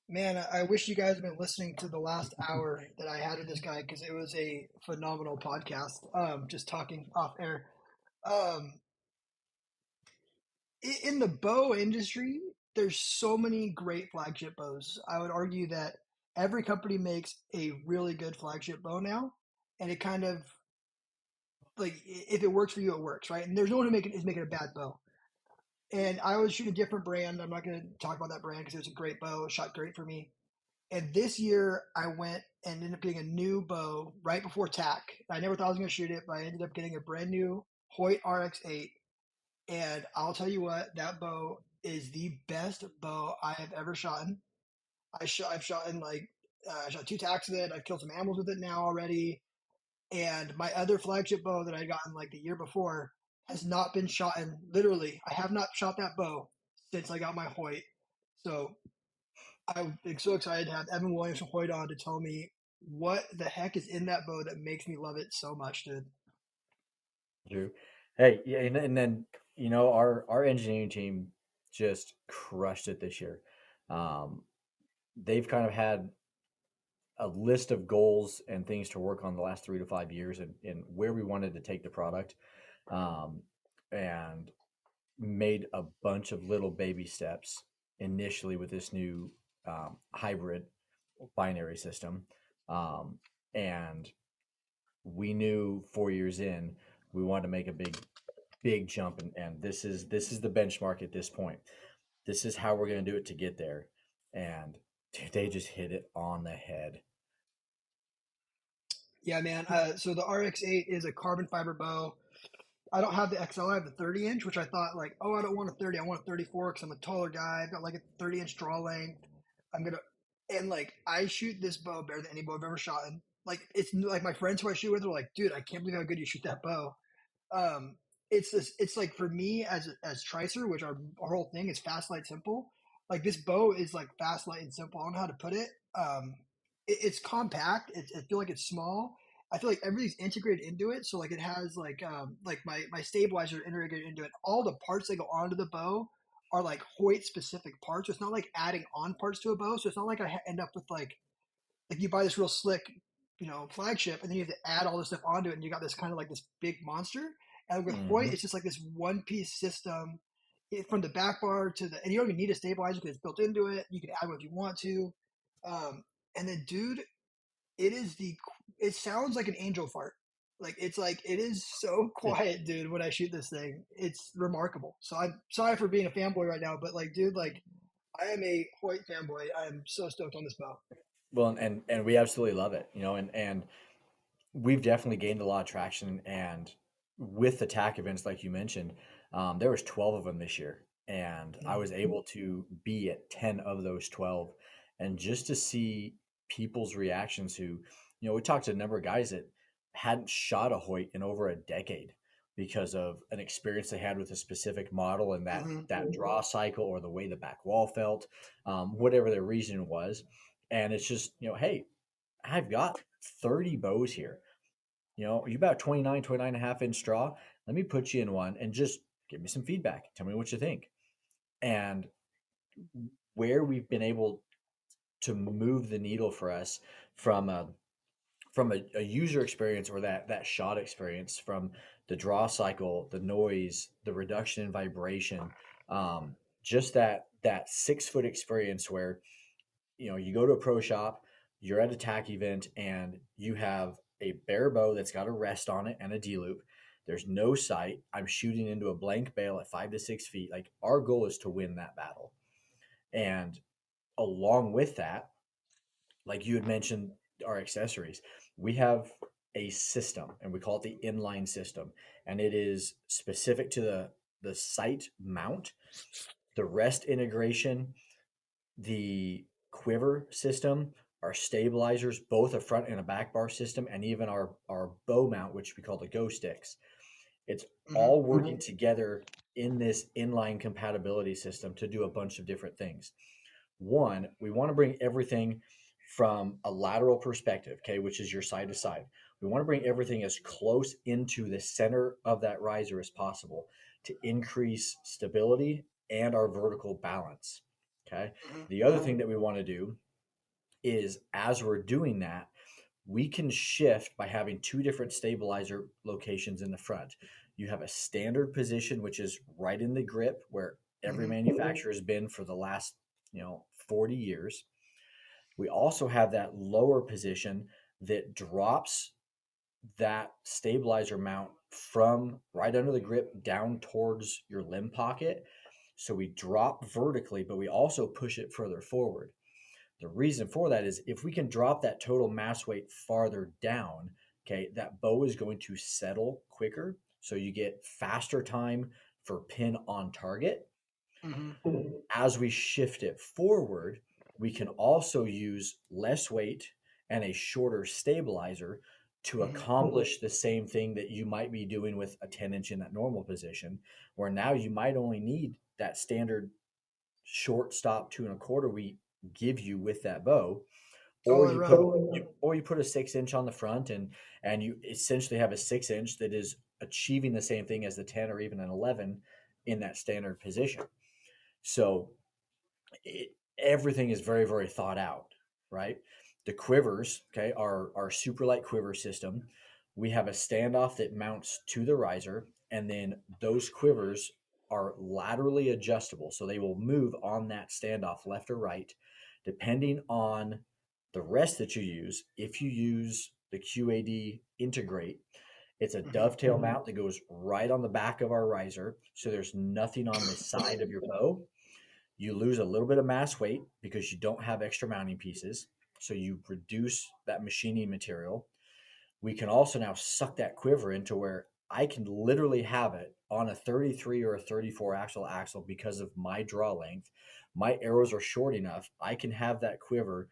Man, I wish you guys had been listening to the last hour that I had with this guy because it was a phenomenal podcast. Just talking off air. Um, in the bow industry, there's so many great flagship bows. I would argue that every company makes a really good flagship bow now, and it kind of like if it works for you, it works, right? And there's no one who is making a bad bow. And I was shooting a different brand. I'm not going to talk about that brand because it was a great bow. It shot great for me. And this year I went and ended up getting a new bow right before TAC. I never thought I was going to shoot it, but I ended up getting a brand new Hoyt RX-8. And I'll tell you what, that bow is the best bow I have ever shot in. I've shot in I shot two TACs with it. I've killed some animals with it now already. And my other flagship bow that I got in like the year before has not been shot in. Literally, I have not shot that bow since I got my Hoyt. So I'm so excited to have Evan Williams from Hoyt on to tell me what the heck is in that bow that makes me love it so much, dude. Drew. Hey, yeah, and then our engineering team just crushed it this year. Um, they've kind of had a list of goals and things to work on the last 3 to 5 years, and where we wanted to take the product, um, and made a bunch of little baby steps initially with this new hybrid binary system, um, and we knew 4 years in we wanted to make a big jump, and this is the benchmark at this point. This is how we're going to do it to get there, and dude, they just hit it on the head. Yeah, man. So the RX-8 is a carbon fiber bow. I don't have the XL. I have the 30 inch, which I thought like, oh, I don't want a 30. I want a 34 because I'm a taller guy. I've got like a 30-inch draw length. I'm gonna and like I shoot this bow better than any bow I've ever shot in. Like it's like my friends who I shoot with are like, dude, I can't believe how good you shoot that bow. Um, it's this. It's like for me as Tricer, which our whole thing is fast, light, simple. Like this bow is like fast, light, and simple. I don't know how to put it. It's compact. I feel like it's small. I feel like everything's integrated into it. So like it has like my stabilizer integrated into it. All the parts that go onto the bow are like Hoyt specific parts. So it's not like adding on parts to a bow. So it's not like end up with like you buy this real slick, flagship, and then you have to add all this stuff onto it, and you got this kind of like this big monster. And with Hoyt, Hmm. it's just like this one piece system from the back bar to the, and you don't even need a stabilizer because it's built into it. You can add what you want to. Um, and then, dude, it is it sounds like an angel fart. Like it is so quiet, dude. When I shoot this thing, it's remarkable. So I'm sorry for being a fanboy right now, but like, dude, like I am a Hoyt fanboy. I am so stoked on this bow. Well, and we absolutely love it, and we've definitely gained a lot of traction. And with the TAC events, like you mentioned, there was 12 of them this year, and I was able to be at 10 of those 12, and just to see people's reactions. Who, we talked to a number of guys that hadn't shot a Hoyt in over a decade because of an experience they had with a specific model and Mm-hmm. that draw cycle or the way the back wall felt, whatever their reason was. And it's just, hey, I've got 30 bows here. You about 29 and a half inch straw. Let me put you in one and just give me some feedback. Tell me what you think. And where we've been able to move the needle for us from a user experience, or that shot experience, from the draw cycle, the noise, the reduction in vibration, um, just that 6 foot experience where you go to a pro shop, you're at a tack event, and you have a bare bow that's got a rest on it and a D loop. There's no sight. I'm shooting into a blank bale at 5 to 6 feet. Like, our goal is to win that battle. And along with that, like you had mentioned, our accessories, we have a system, and we call it the inline system. And it is specific to the sight mount, the rest integration, the quiver system, our stabilizers, both a front and a back bar system, and even our bow mount, which we call the Go Sticks. It's Mm-hmm. all working together in this inline compatibility system to do a bunch of different things. One, we want to bring everything from a lateral perspective, okay, which is your side to side. We want to bring everything as close into the center of that riser as possible to increase stability and our vertical balance. Okay. Mm-hmm. The other thing that we want to do is as we're doing that, we can shift by having two different stabilizer locations in the front. You have a standard position, which is right in the grip where every Mm-hmm. manufacturer has been for the last, 40 years. We also have that lower position that drops that stabilizer mount from right under the grip down towards your limb pocket. So we drop vertically, but we also push it further forward. The reason for that is if we can drop that total mass weight farther down, okay, that bow is going to settle quicker. So you get faster time for pin on target. Mm-hmm. As we shift it forward, we can also use less weight and a shorter stabilizer to Mm-hmm. accomplish the same thing that you might be doing with a 10-inch in that normal position, where now you might only need that standard short stop 2 1/4 we give you with that bow, or All you put around. or you put a 6 inch on the front, and you essentially have a 6 inch that is achieving the same thing as the 10 or even an 11 in that standard position. So everything is very, very thought out, right? The quivers, okay, our super light quiver system. We have a standoff that mounts to the riser, and then those quivers are laterally adjustable, so they will move on that standoff left or right, depending on the rest that you use. If you use the QAD integrate, it's a Mm-hmm. dovetail mount that goes right on the back of our riser, so there's nothing on the side of your bow. You lose a little bit of mass weight because you don't have extra mounting pieces. So you reduce that machining material. We can also now suck that quiver into where I can literally have it on a 33 or a 34 axle because of my draw length. My arrows are short enough. I can have that quiver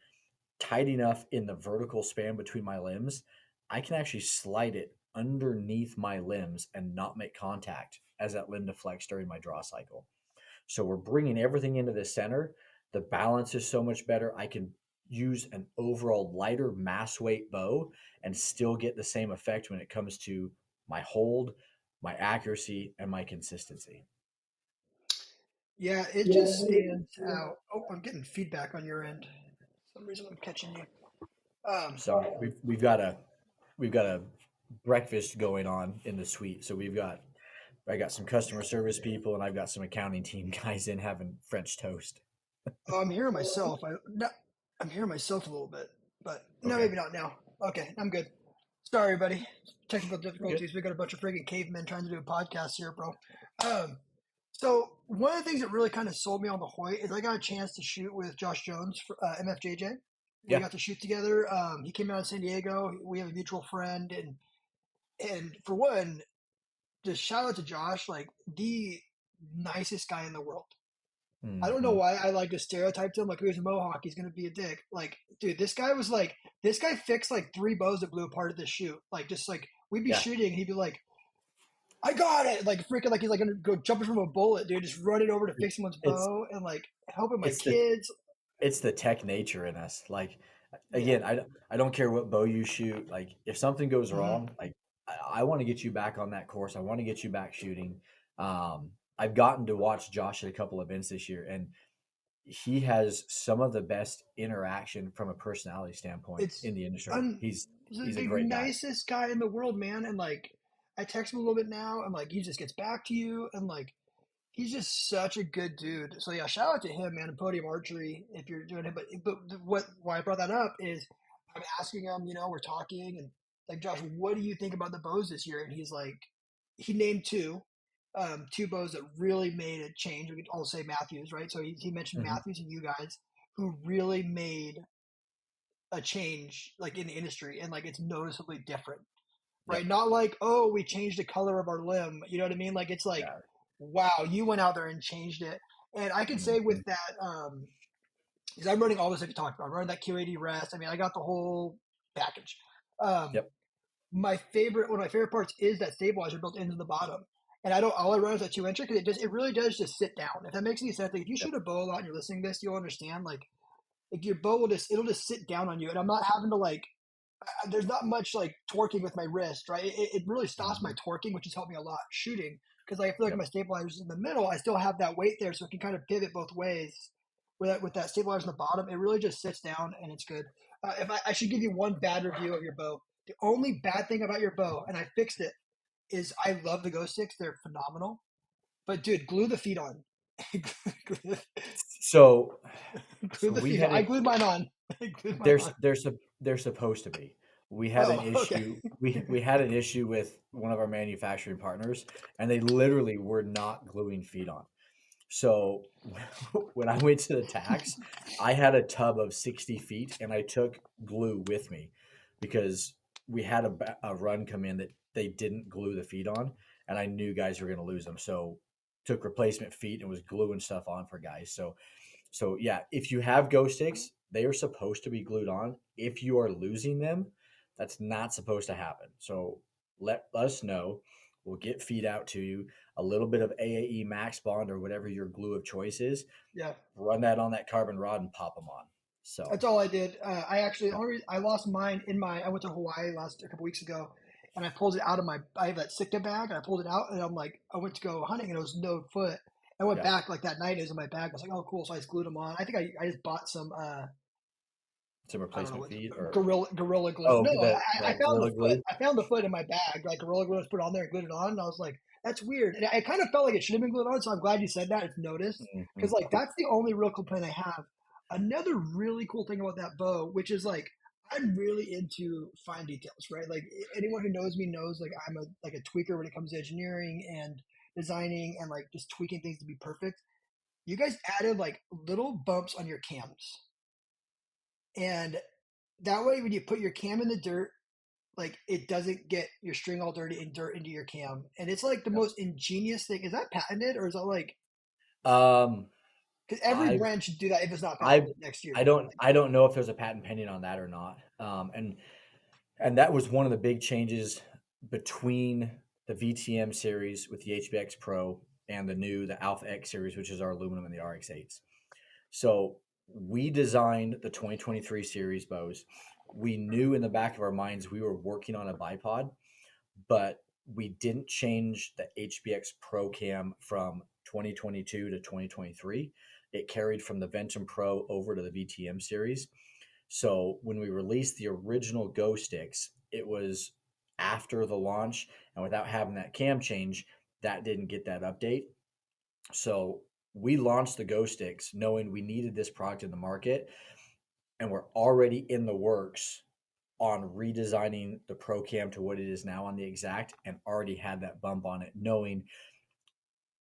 tight enough in the vertical span between my limbs. I can actually slide it underneath my limbs and not make contact as that limb deflects during my draw cycle. So we're bringing everything into the center. The balance is so much better. I can use an overall lighter mass weight bow and still get the same effect when it comes to my hold, my accuracy, and my consistency. Yeah, it just stands out. Oh, I'm getting feedback on your end. For some reason I'm catching you. Um, Sorry, we've got a breakfast going on in the suite. So I got some customer service people and I've got some accounting team guys in having French toast. oh, I'm hearing myself. No, I'm hearing myself a little bit, but no, Okay. maybe not now. Okay, I'm good. Sorry, buddy. Technical You're good. difficulties. We got a bunch of friggin' cavemen trying to do a podcast here, bro. Um, so one of the things that really kind of sold me on the Hoyt is I got a chance to shoot with Josh Jones for MFJJ. We Yeah. got to shoot together. He came out of San Diego. We have a mutual friend, and for one, just shout out to Josh, like the nicest guy in the world. I don't know Hmm. why I like to stereotype him like he was a Mohawk. He's gonna be a dick. Like, dude, this guy fixed like three bows that blew apart at the shoot. Like, just like we'd be Yeah. shooting, he'd be like, "I got it!" Like freaking, like he's like gonna go jumping from a bullet, dude. Just running over to fix someone's It's bow and like helping my it's the kids. it's the tech nature in us. Like Yeah. again, I don't care what bow you shoot. Like if something goes Mm-hmm. wrong, like I want to get you back on that course. I want to get you back shooting. I've gotten to watch Josh at a couple events this year, and he has some of the best interaction from a personality standpoint It's in the industry. un He's He's a the great guy. nicest guy in the world, man. And like I text him a little bit now, and like he just gets back to you, and like he's just such a good dude. So yeah, shout out to him, man, and Podium Archery if you're doing it. But why I brought that up is I'm asking him, we're talking and like Josh, what do you think about the bows this year? And he's like, he named two bows that really made a change. We could all say Matthews, right? So he mentioned Hmm. Matthews and you guys who really made a change like in the industry and like it's noticeably different, right? Yep. Not like, oh, we changed the color of our limb. You know what I mean? Like it's like, Yeah. wow, you went out there and changed it. And I can say with Mhm. that, because I'm running all this like you talked about, I'm running that QAD rest. I mean, I got the whole package. Um, Yep. one of my favorite parts is that stabilizer built into the bottom. And all I run is that 2 incher because it really does just sit down. If that makes any sense, like if you Yep. shoot a bow a lot and you're listening to this, you'll understand. Like your bow it'll just sit down on you, and I'm not having to like there's not much like torquing with my wrist, right? It really stops my Mhm. torquing, which has helped me a lot shooting because I feel like Yep. my stabilizer's in the middle. I still have that weight there, so it can kind of pivot both ways. with that stabilizer on the bottom, it really just sits down and it's good. If I should give you one bad review of your bow, the only bad thing about your bow, and I fixed it, is I love the Ghost Sticks. They're phenomenal. But dude, glue the feet on. So Glue so the we feet on. had I a glued mine on. I glued mine there's on. there's a they're supposed to be. We had an Oh, okay. issue. We had an issue with one of our manufacturing partners, and they literally were not gluing feet on. So when I went to the tax, I had a tub of 60 feet, and I took glue with me because we had a run come in that they didn't glue the feet on, and I knew guys were going to lose them. So took replacement feet and was gluing stuff on for guys. So yeah, if you have ghost sticks, they are supposed to be glued on. If you are losing them, that's not supposed to happen. So let us know. We'll get feed out to you. A little bit of AAE Max Bond or whatever your glue of choice is. Yeah. Run that on that carbon rod and pop them on. So That's all I did. I actually yeah, I lost mine in my. I went to Hawaii a couple weeks ago, and I pulled it out of my. I have that Sitka bag, and I pulled it out, and I'm like, I went to go hunting, and it was no foot. I went yeah. back like that night. It was in my bag. I was like, oh, cool. So I just glued them on. I think I just bought some. Some I don't know replacement what feed or gorilla glue. oh No, I the found the Gorilla foot. Glue. I found the foot in my bag. Like gorilla glue was put on there and glued it on. And I was like, that's weird. And I kind of felt like it should have been glued on. So I'm glad you said that. It's noticed because Mhm. like that's the only real complaint I have. Another really cool thing about that bow, which is like I'm really into fine details, right? Like anyone who knows me knows like I'm a tweaker when it comes to engineering and designing and like just tweaking things to be perfect. You guys added like little bumps on your cams. And that way, when you put your cam in the dirt, like it doesn't get your string all dirty and dirt into your cam. And it's like the most ingenious thing. Is that patented or is that like, Um, because every I've brand should do that if it's not I patented next I year. don't Like, I don't know if there's a patent pending on that or not. And that was one of the big changes between the VTM series with the HBX Pro and the Alpha X series, which is our aluminum and the RX8s. So we designed the 2023 series bows. We knew in the back of our minds we were working on a bipod, but we didn't change the HBX Pro cam from 2022 to 2023. It carried from the Ventum Pro over to the VTM series. So when we released the original Go Sticks, it was after the launch, and without having that cam change, that didn't get that update. So we launched the Go Sticks knowing we needed this product in the market, and we're already in the works on redesigning the Pro Cam to what it is now on the Exact, and already had that bump on it, knowing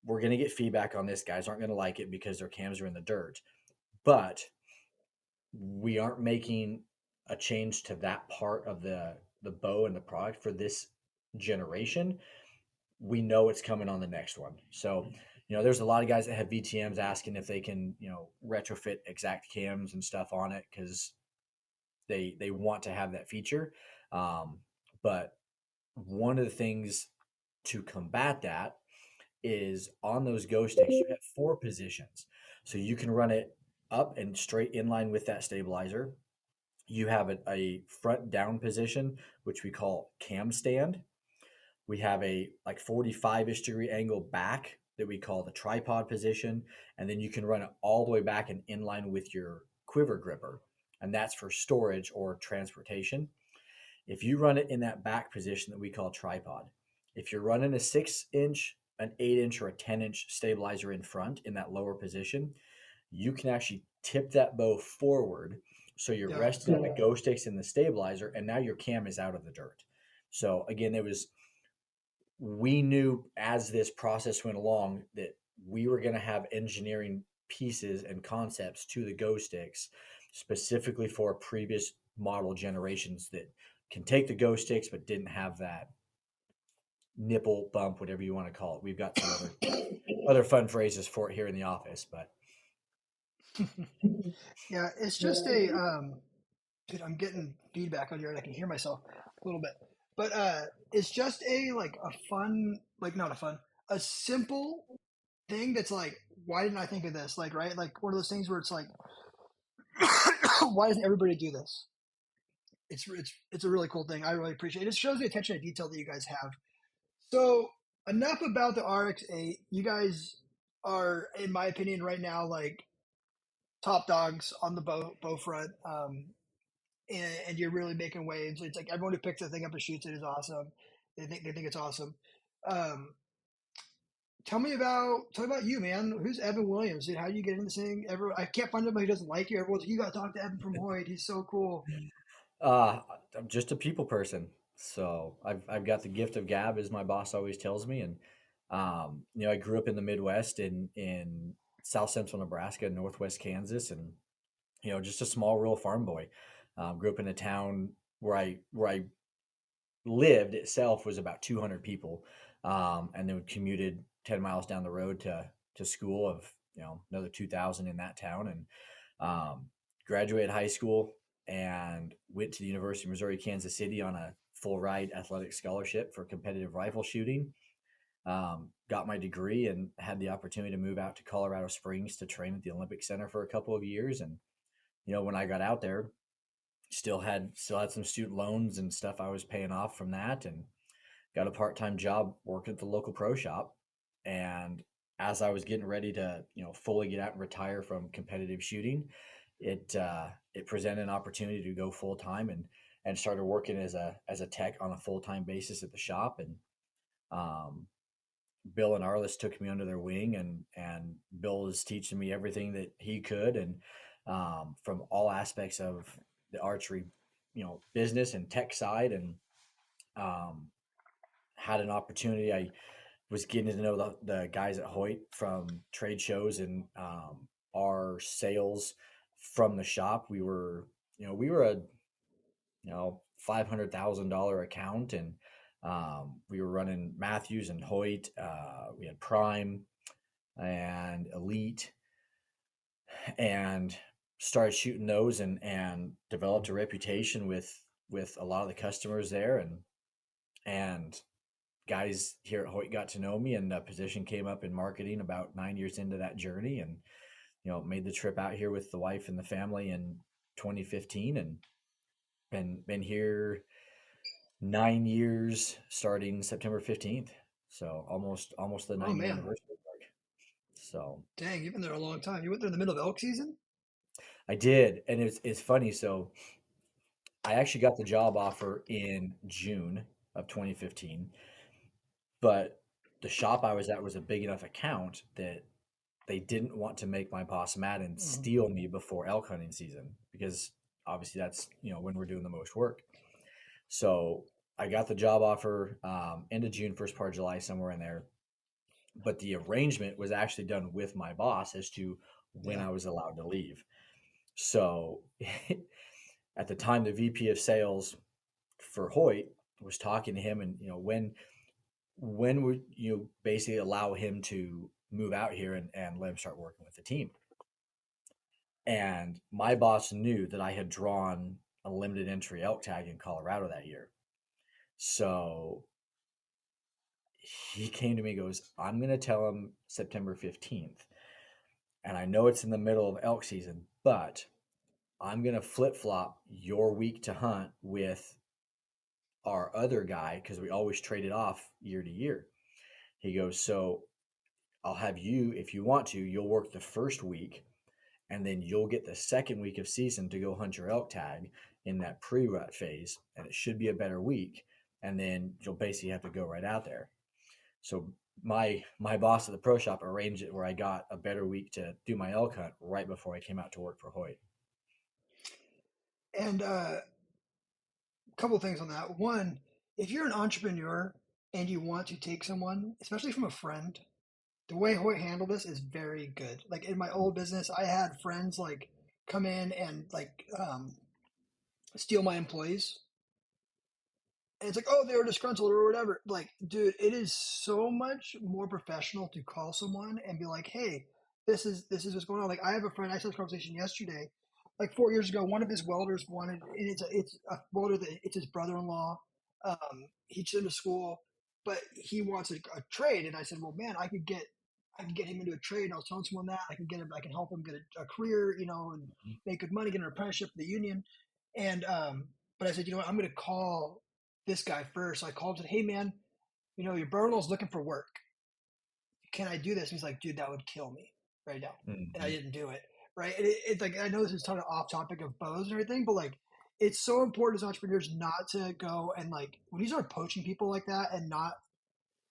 we're going to get feedback on this. Guys aren't going to like it because their cams are in the dirt, but we aren't making a change to that part of the bow and the product for this generation. We know it's coming on the next one. So, there's a lot of guys that have VTMs asking if they can, retrofit exact cams and stuff on it because they want to have that feature. But one of the things to combat that is on those Go Sticks, you have four positions. So you can run it up and straight in line with that stabilizer. You have a front down position, which we call cam stand. We have a like 45-ish degree angle back that we call the tripod position. And then you can run it all the way back and in line with your quiver gripper. And that's for storage or transportation. If you run it in that back position that we call tripod, if you're running a 6-inch, an 8-inch, or a 10-inch stabilizer in front in that lower position, you can actually tip that bow forward so you're yeah, resting on the go sticks in the stabilizer, and now your cam is out of the dirt. So again, we knew as this process went along that we were going to have engineering pieces and concepts to the go sticks specifically for previous model generations that can take the go sticks but didn't have that nipple bump, whatever you want to call it. We've got some other fun phrases for it here in the office, but yeah. It's just a dude. I'm getting feedback on here, and I can hear myself a little bit. But it's just a like a fun, like not a fun, a simple thing that's like, why didn't I think of this? Like, right? Like one of those things where it's like, why doesn't everybody do this? It's a really cool thing. I really appreciate it. It shows the attention to detail that you guys have. So enough about the RX8. You guys are, in my opinion, right now like top dogs on the bow front, and you're really making waves. It's like everyone who picks the thing up and shoots it is awesome. They think it's awesome. Um, tell me about you, man. Who's Evan Williams, dude? How do you get into this thing? Everyone, I can't find anybody who doesn't like you. Everyone's like, you got to talk to Evan from Hoyt. He's so cool. Uh, I'm just a people person. So I've got the gift of gab, as my boss always tells me. And I grew up in the Midwest in South Central Nebraska, Northwest Kansas, and just a small rural farm boy. Grew up in a town where I lived itself was about 200 people, and then commuted 10 miles down the road to school of another 2,000 in that town, and graduated high school and went to the University of Missouri Kansas City on a full ride athletic scholarship for competitive rifle shooting. Got my degree and had the opportunity to move out to Colorado Springs to train at the Olympic Center for a couple of years. And when I got out there, still had some student loans and stuff I was paying off from that, and got a part-time job working at the local pro shop. And as I was getting ready to fully get out and retire from competitive shooting, it presented an opportunity to go full time, and started working as a tech on a full-time basis at the shop. And um, Bill and Arliss took me under their wing, and Bill is teaching me everything that he could, and from all aspects of the archery, business and tech side. And um, had an opportunity. I was getting to know the guys at Hoyt from trade shows, and our sales from the shop. We were a $500,000 account, and we were running Matthews and Hoyt. We had Prime and Elite, and started shooting those, and developed a reputation with a lot of the customers there, and guys here at Hoyt got to know me, and a position came up in marketing about 9 years into that journey, and made the trip out here with the wife and the family in 2015, and been here 9 years starting September 15th. So almost the Oh 9 year man, anniversary mark. So dang, you've been there a long time. You went there in the middle of elk season. I did, and it's funny. So I actually got the job offer in June of 2015, but the shop I was at was a big enough account that they didn't want to make my boss mad and Mhm. steal me before elk hunting season, because obviously that's when we're doing the most work. So I got the job offer end of June, first part of July, somewhere in there. But the arrangement was actually done with my boss as to when Yeah. I was allowed to leave. So at the time, the VP of sales for Hoyt was talking to him, and when would you basically allow him to move out here, and let him start working with the team. And my boss knew that I had drawn a limited entry elk tag in Colorado that year. So he came to me and goes, I'm going to tell him September 15th. And I know it's in the middle of elk season, but I'm going to flip flop your week to hunt with our other guy, because we always traded off year to year. He goes, so I'll have you, if you want to, you'll work the first week, and then you'll get the second week of season to go hunt your elk tag in that pre-rut phase, and it should be a better week, and then you'll basically have to go right out there. So my boss at the pro shop arranged it where I got a better week to do my elk hunt right before I came out to work for Hoyt. And a couple of things on that. One, if you're an entrepreneur and you want to take someone, especially from a friend, the way Hoyt handled this is very good. Like in my old business, I had friends like come in and like steal my employees. And it's like, oh, they were disgruntled or whatever. Like, dude, it is so much more professional to call someone and be like, hey, this is what's going on. Like, I have a friend. I had this conversation yesterday. Like 4 years ago, one of his welders wanted, and it's a welder that it's his brother-in-law. He's in school, but he wants a trade. And I said, well, man, I could get him into a trade. And I was telling someone that I can help him get a career, and make good money, get an apprenticeship with the union. And but I said, you know what, I'm going to call this guy first. So I called him and said, hey man, your brother-in-law's looking for work. Can I do this? And he's like, dude, that would kill me right now. And I Mm-hmm. didn't do it. right? And it's like, I know this is kind of off topic of bows and everything, but like, it's so important as entrepreneurs not to go and like, when you start poaching people like that and not,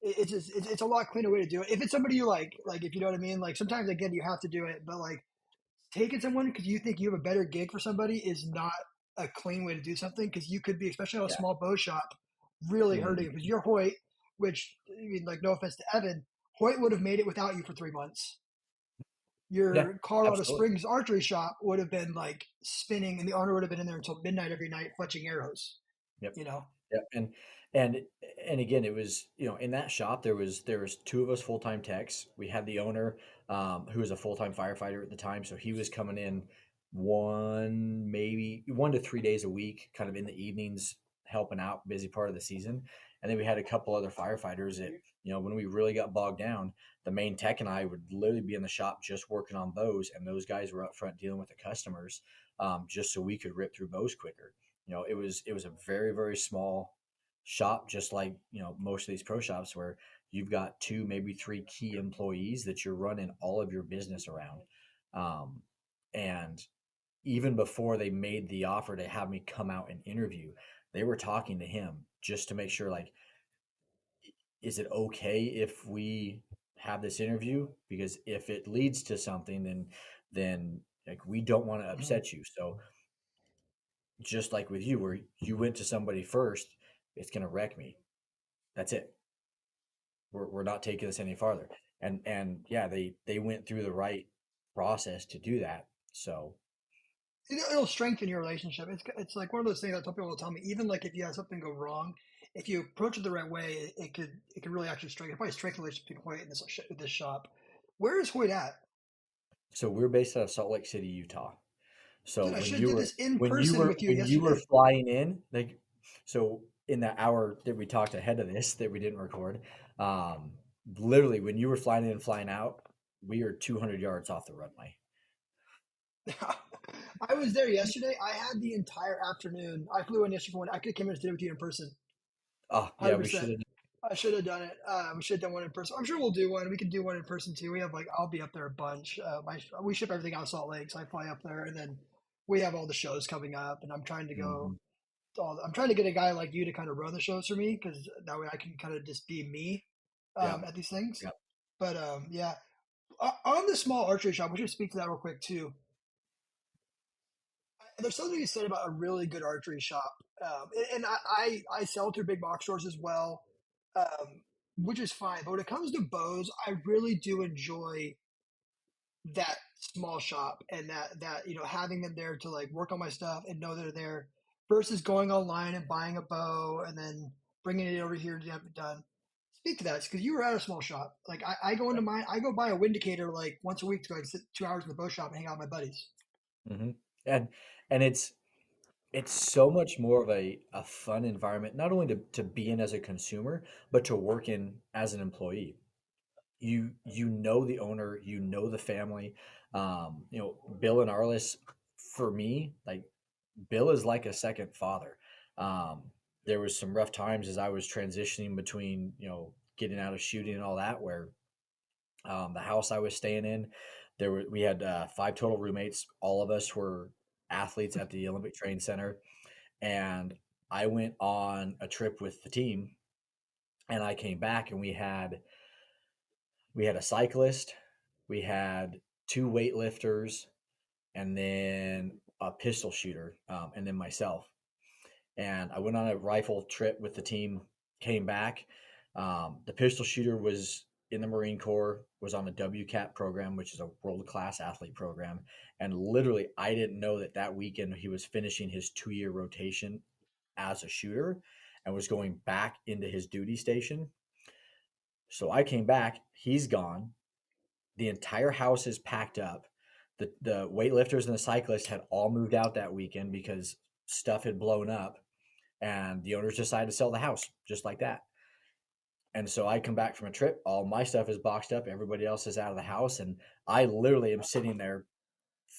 it's a lot cleaner way to do it. If it's somebody you like, if you know what I mean, like sometimes again, you have to do it, but like taking someone because you think you have a better gig for somebody is not a clean way to do something because you could be, especially on a Yeah. small bow shop, really hurting Mhm. it because you're Hoyt, which I mean, like no offense to Evan, Hoyt would have made it without you for 3 months. Yeah, Your Colorado absolutely. Springs archery shop would have been like spinning, and the owner would have been in there until midnight every night fletching arrows. Yep. You know, Yep. And and again, it was, in that shop there was two of us full time techs. We had the owner, who was a full time firefighter at the time, so he was coming in maybe 1 to 3 days a week, kind of in the evenings, helping out, busy part of the season. And then we had a couple other firefighters that, when we really got bogged down, the main tech and I would literally be in the shop just working on bows, and those guys were up front dealing with the customers, just so we could rip through bows quicker. It was a very, very small shop, just like, most of these pro shops where you've got two, maybe three key employees that you're running all of your business around. Um, and even before they made the offer to have me come out and interview, they were talking to him just to make sure, like, is it okay if we have this interview? Because if it leads to something, then like we don't want to Mhm. upset you. So just like with you, where you went to somebody first, it's going to wreck me. That's it. We're not taking this any farther. And yeah, they went through the right process to do that. So it'll strengthen your relationship. It's like one of those things I tell people all the time. Even like if you have something go wrong, if you approach it the right way, it could really actually strengthen. Probably strengthen the relationship between Hoyt and this shop. Where is Hoyt at? so we're based out of Salt Lake City, Utah. So Dude, I should have did this in person with you when you were yesterday. flying in, like, so in that hour that we talked ahead of this that we didn't record, um, literally when you were flying in and flying out, we are 200 yards off the runway. I was there yesterday. I had the entire afternoon. I flew in yesterday. I could have came in and did it with you in person. Oh yeah, we should 100%. have. I should have done it. We should have done one in person. I'm sure we'll do one. We can do one in person too. We have like I'll be up there a bunch. We ship everything out of Salt Lake, so I fly up there, and then we have all the shows coming up. And I'm trying to go. Mhm. I'm trying to get a guy like you to kind of run the shows for me because that way I can kind of just be me Yeah, at these things. yeah. But yeah, on the small archery shop, we should speak to that real quick too. There's something to be said about a really good archery shop, and I sell through big box stores as well, um, which is fine. But when it comes to bows, I really do enjoy that small shop and that having them there to like work on my stuff and know they're there versus going online and buying a bow and then bringing it over here to have it done. Speak to that because you were at a small shop. Like I go into I go buy a windicator like once a week to go like sit 2 hours in the bow shop and hang out with my buddies. Hmm. And and it's so much more of a fun environment, not only to be in as a consumer, but to work in as an employee. You know the owner, you know the family. Bill and Arliss, for me, like, Bill is like a second father. Um, there was some rough times as I was transitioning between, getting out of shooting and all that, where the house I was staying in, we had five total roommates. All of us were athletes at the Olympic Training Center, and I went on a trip with the team, and I came back, and we had a cyclist, we had two weightlifters, and then a pistol shooter, and then myself. And I went on a rifle trip with the team, came back. The pistol shooter was in the Marine Corps, was on a WCAT program, which is a world class athlete program. And literally, I didn't know that weekend he was finishing his 2 year rotation as a shooter and was going back into his duty station. So I came back, he's gone. The entire house is packed up. The weightlifters and the cyclists had all moved out that weekend because stuff had blown up, and the owners decided to sell the house just like that. And so I come back from a trip, all my stuff is boxed up, everybody else is out of the house, and I literally am sitting there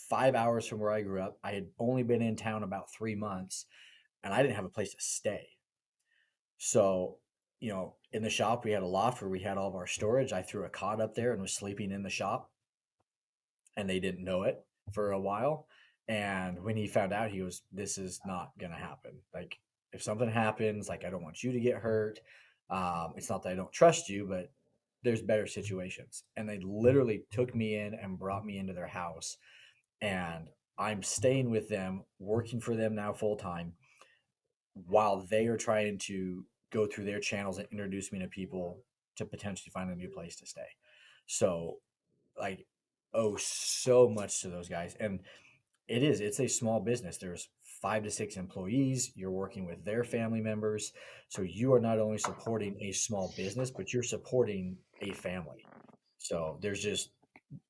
5 hours from where I grew up. I had only been in town about 3 months, and I didn't have a place to stay. So, in the shop, we had a loft where we had all of our storage. I threw a cot up there and was sleeping in the shop, and they didn't know it. for a while. And when he found out, he goes, "This is not gonna happen. Like, if something happens, like I don't want you to get hurt. It's not that I don't trust you, but there's better situations." And they literally took me in and brought me into their house, and I'm staying with them, working for them now full time, while they are trying to go through their channels and introduce me to people to potentially find a new place to stay. So, like, owe so much to those guys. And it's a small business. There's 5 to 6 employees. You're working with their family members. So you are not only supporting a small business, but you're supporting a family. So there's just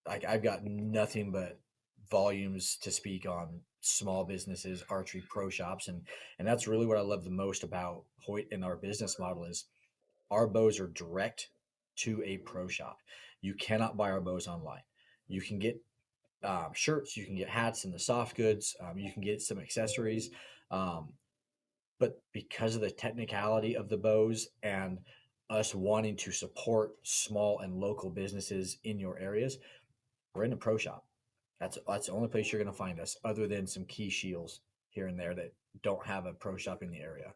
like I've got nothing but volumes to speak on small businesses, archery pro shops, and that's really what I love the most about Hoyt and our business model is our bows are direct to a pro shop. You cannot buy our bows online. You can get shirts, you can get hats and the soft goods, you can get some accessories. Um, but because of the technicality of the bows and us wanting to support small and local businesses in your areas, we're in a pro shop. That's the only place you're going to find us, other than some key shields here and there that don't have a pro shop in the area.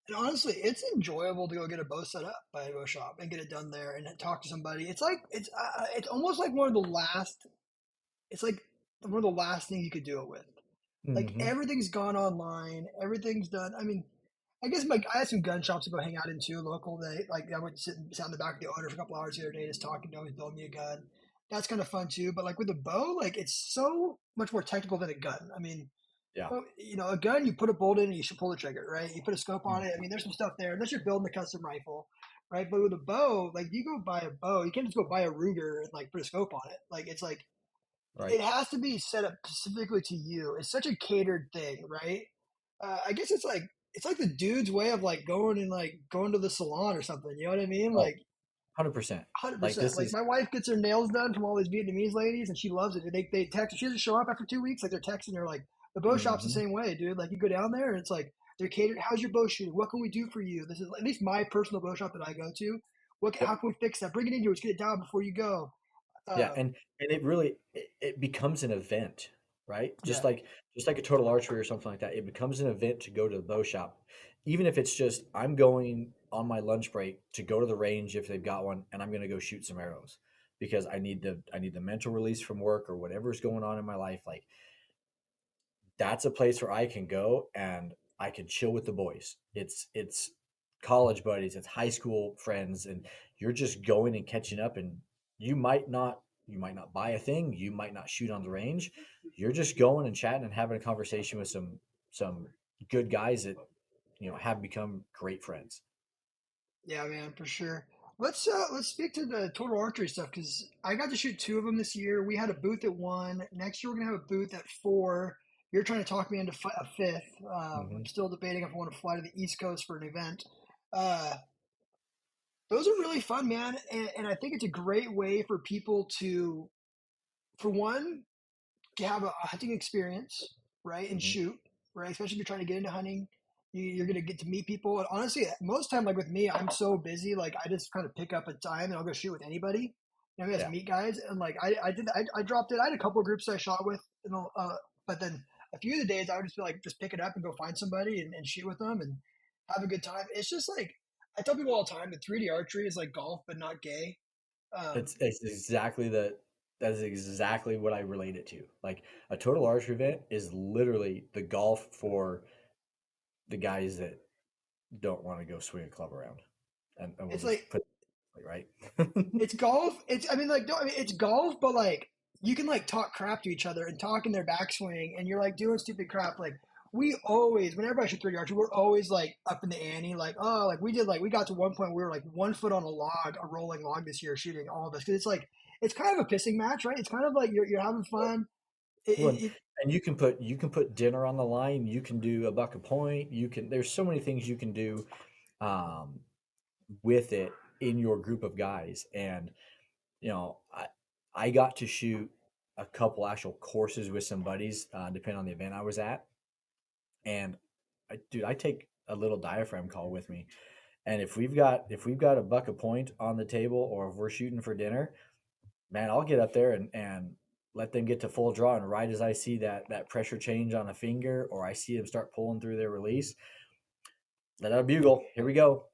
And honestly, it's enjoyable to go get a bow set up by a bow shop and get it done there and talk to somebody. It's almost like one of the last. It's like one of the last things you could do it with. Like Mm-hmm. everything's gone online, everything's done. I mean, I guess I had some gun shops to go hang out into local. They like I went to sat in the back of the owner for a couple hours the other day, just talking to him, he's building me a gun. That's kind of fun too. But like with a bow, like it's so much more technical than a gun. I mean, Yeah. well, a gun, you put a bolt in and you should pull the trigger, right? You put a scope on it. I Mhm. mean, there's some stuff there, unless you're building a custom rifle, right? But with a bow, like you go buy a bow, you can't just go buy a Ruger and like put a scope on it. Like it's like Right. it has to be set up specifically to you. It's such a catered thing, right? I guess it's like the dude's way of like going to the salon or something. You know what I mean? Oh, Like 100%. Like 100%. this Like is my wife gets her nails done from all these Vietnamese ladies, and she loves it. They text. She doesn't show up after 2 weeks. Like they're texting her like the bow shop's the hmm same way, dude. Like you go down there and it's like they're catered. How's your bow shooting? What can we do for you? This is at least my personal bow shop that I go to. How Yep. can we fix that? Bring it in here. Let's get it down before you go. Yeah, Um, and it really it becomes an event, right? yeah. Just like a total archery or something like that. It becomes an event to go to the bow shop, even if it's just I'm going on my lunch break to go to the range if they've got one, and I'm going to go shoot some arrows because I need the mental release from work or whatever's going on in my life. Like that's a place where I can go and I can chill with the boys. It's college buddies, it's high school friends, and you're just going and catching up. And you might not buy a thing, you might not shoot on the range. You're just going and chatting and having a conversation with some good guys that have become great friends. Yeah, man, for sure. Let's speak to the total archery stuff because I got to shoot two of them this year. We had a booth at one. Next year we're gonna have a booth at four. You're trying to talk me into a fifth. hmm I'm still debating if I want to fly to the East Coast for an event. Uh, those are really fun, man, and I think it's a great way for people to, for one, to have a hunting experience, right, and hmm shoot, right? Especially if you're trying to get into hunting, you're gonna get to meet people. And honestly, most time, like with me, I'm so busy, like I just kind of pick up a time and I'll go shoot with anybody. You know, I just Yeah, meet guys, and like I dropped it. I had a couple of groups I shot with, but then a few of the days I would just be like, just pick it up and go find somebody and shoot with them and have a good time. It's just like I tell people all the time that 3D archery is like golf but not gay. it's exactly that is exactly what I relate it to. Like a total archery event is literally the golf for the guys that don't want to go swing a club around, and we'll It's just like put it right. it's golf. It's I mean like don't, I mean, it's golf, but like you can like talk crap to each other and talk in their backswing, and you're like doing stupid crap. Like we always, whenever I shoot 30 archery, we're always like up in the ante. Like oh, like we got to one point we were like 1 foot on a log, a rolling log this year, shooting all of us because it's like it's kind of a pissing match, right? It's kind of like you're having fun. It, Well, it, and you can put dinner on the line. You can do a buck a point. You can. There's so many things you can do um, with it in your group of guys. And you know, I got to shoot a couple actual courses with some buddies, depending on the event I was at. And I take a little diaphragm call with me. And if we've got a buck a point on the table, or if we're shooting for dinner, man, I'll get up there and let them get to full draw, and right as I see that pressure change on a finger, or I see them start pulling through their release, let out a bugle. Here we go.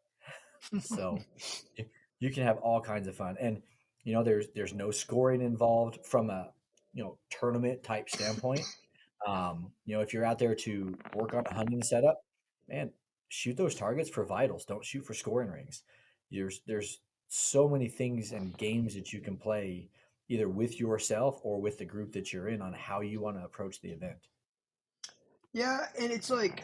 So you can have all kinds of fun, and there's no scoring involved from a tournament type standpoint. If you're out there to work on a hunting setup, man, shoot those targets for vitals. Don't shoot for scoring rings. There's so many things and games that you can play either with yourself or with the group that you're in on how you want to approach the event. Yeah, and it's like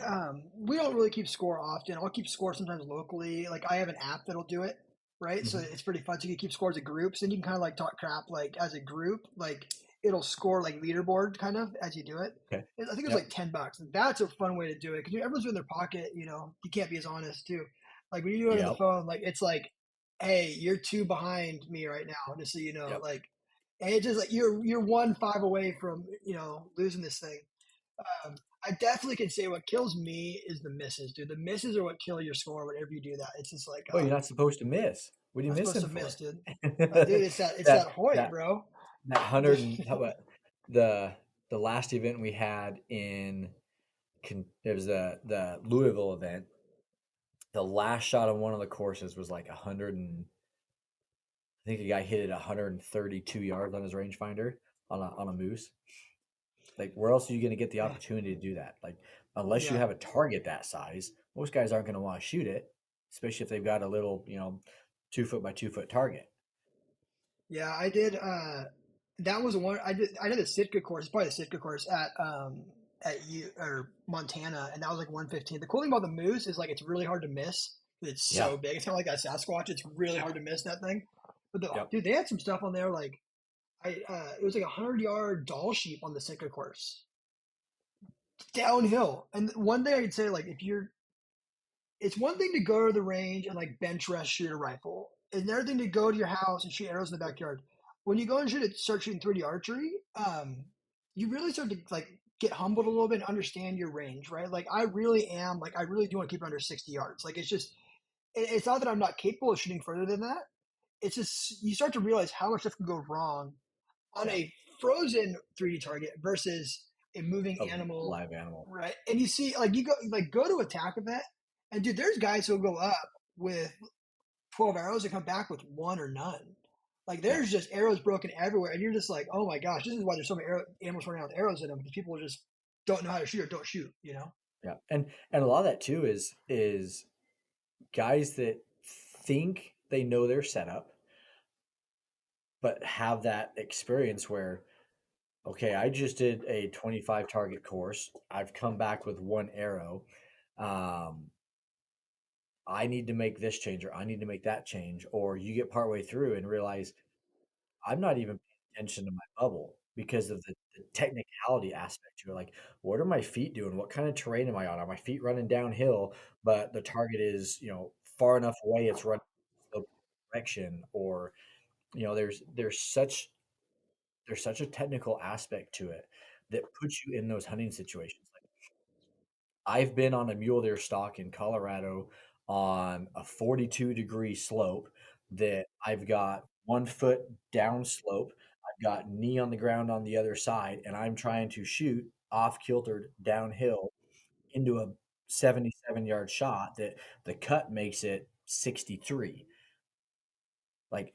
we don't really keep score often. I'll keep score sometimes locally. Like I have an app that'll do it, right? So Hmm. it's pretty fun. So you can keep scores as groups, and you can kind of like talk crap like as a group. Like it'll score like leaderboard kind of as you do it. Okay. I think it's Yep. like $10, and that's a fun way to do it because everyone's in their pocket. You can't be as honest too. Like when you do it on the Yep. phone, like it's like, hey, you're two behind me right now, just so you know. Yep. Like, and it's just like you're 1-5 away from losing this thing. I definitely can say what kills me is the misses, dude. The misses are what kill your score whenever you do that. It's just like, Oh, you're not supposed to miss. What are you I'm supposed missing to miss, for? dude. Dude, it's that that Hoyt, that bro. that hundred and how about the last event we had in it was the Louisville event. The last shot on one of the courses was like 100 and I think the guy hit it 132 yards on his rangefinder on a moose. Like where else are you going to get the opportunity to do that? Like unless you Yeah, have a target that size, most guys aren't going to want to shoot it, especially if they've got a little 2 foot by 2 foot target. yeah. I did. That was one I did. I did the Sitka course, probably the Sitka course at Montana, and that was like 115. The cool thing about the moose is like it's really hard to miss. It's Yeah. so big. It's kind of like that Sasquatch. It's really hard to miss that thing. But Yep. dude, they had some stuff on there like it was like 100-yard doll sheep on the Sitka course downhill. And one thing I could say, like, it's one thing to go to the range and like bench rest shoot a rifle. It's another thing to go to your house and shoot arrows in the backyard. When you go and start shooting 3D archery, you really start to like get humbled a little bit and understand your range, right? Like I really am, like I really do want to keep it under 60 yards. Like it's not that I'm not capable of shooting further than that. It's just you start to realize how much stuff can go wrong on Yeah. a frozen 3D target versus a moving A animal, live animal. right? And you see, like go to attack event, and dude, there's guys who'll go up with 12 arrows and come back with one or none. Like Yeah. there's just arrows broken everywhere, and you're just like, oh my gosh, this is why there's so many animals running around with arrows in them because people just don't know how to shoot or don't shoot, you know? Yeah. And a lot of that too is guys that think they know their setup, but have that experience where, okay, I just did a 25 target course. I've come back with one arrow. Um, I need to make this change or I need to make that change. Or you get partway through and realize I'm not even paying attention to my bubble because of the technicality aspect to it. Like, what are my feet doing? What kind of terrain am I on? Are my feet running downhill, but the target is, far enough away it's running slope direction? Or, there's such a technical aspect to it that puts you in those hunting situations. Like I've been on a mule deer stalk in Colorado on a 42-degree slope that I've got 1 foot down slope. I've got knee on the ground on the other side, and I'm trying to shoot off kiltered downhill into a 77-yard shot that the cut makes it 63. Like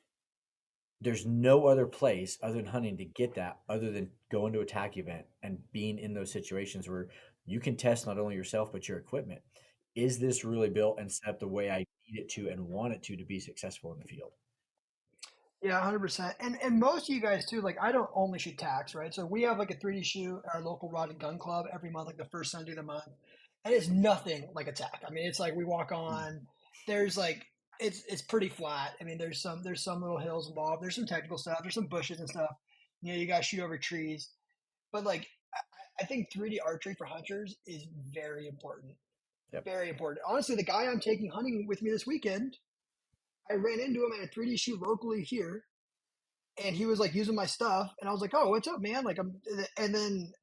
there's no other place other than hunting to get that other than going to a tack event and being in those situations where you can test not only yourself but your equipment. Is this really built and set up the way I need it to and want it to be successful in the field? Yeah, 100%. And most of you guys too, like I don't only shoot tax, right? So we have like a 3D shoot at our local rod and gun club every month, like the first Sunday of the month. And it's nothing like a tack. I mean, it's like we walk Mm. on, there's like it's pretty flat. I mean, there's some little hills involved. There's some technical stuff. There's some bushes and stuff. You gotta shoot over trees. But like I think 3D archery for hunters is very important. Yep. Very important. Honestly, the guy I'm taking hunting with me this weekend, I ran into him at a 3D shoot locally here, and he was like using my stuff, and I was like, "Oh, what's up, man?" Like, and then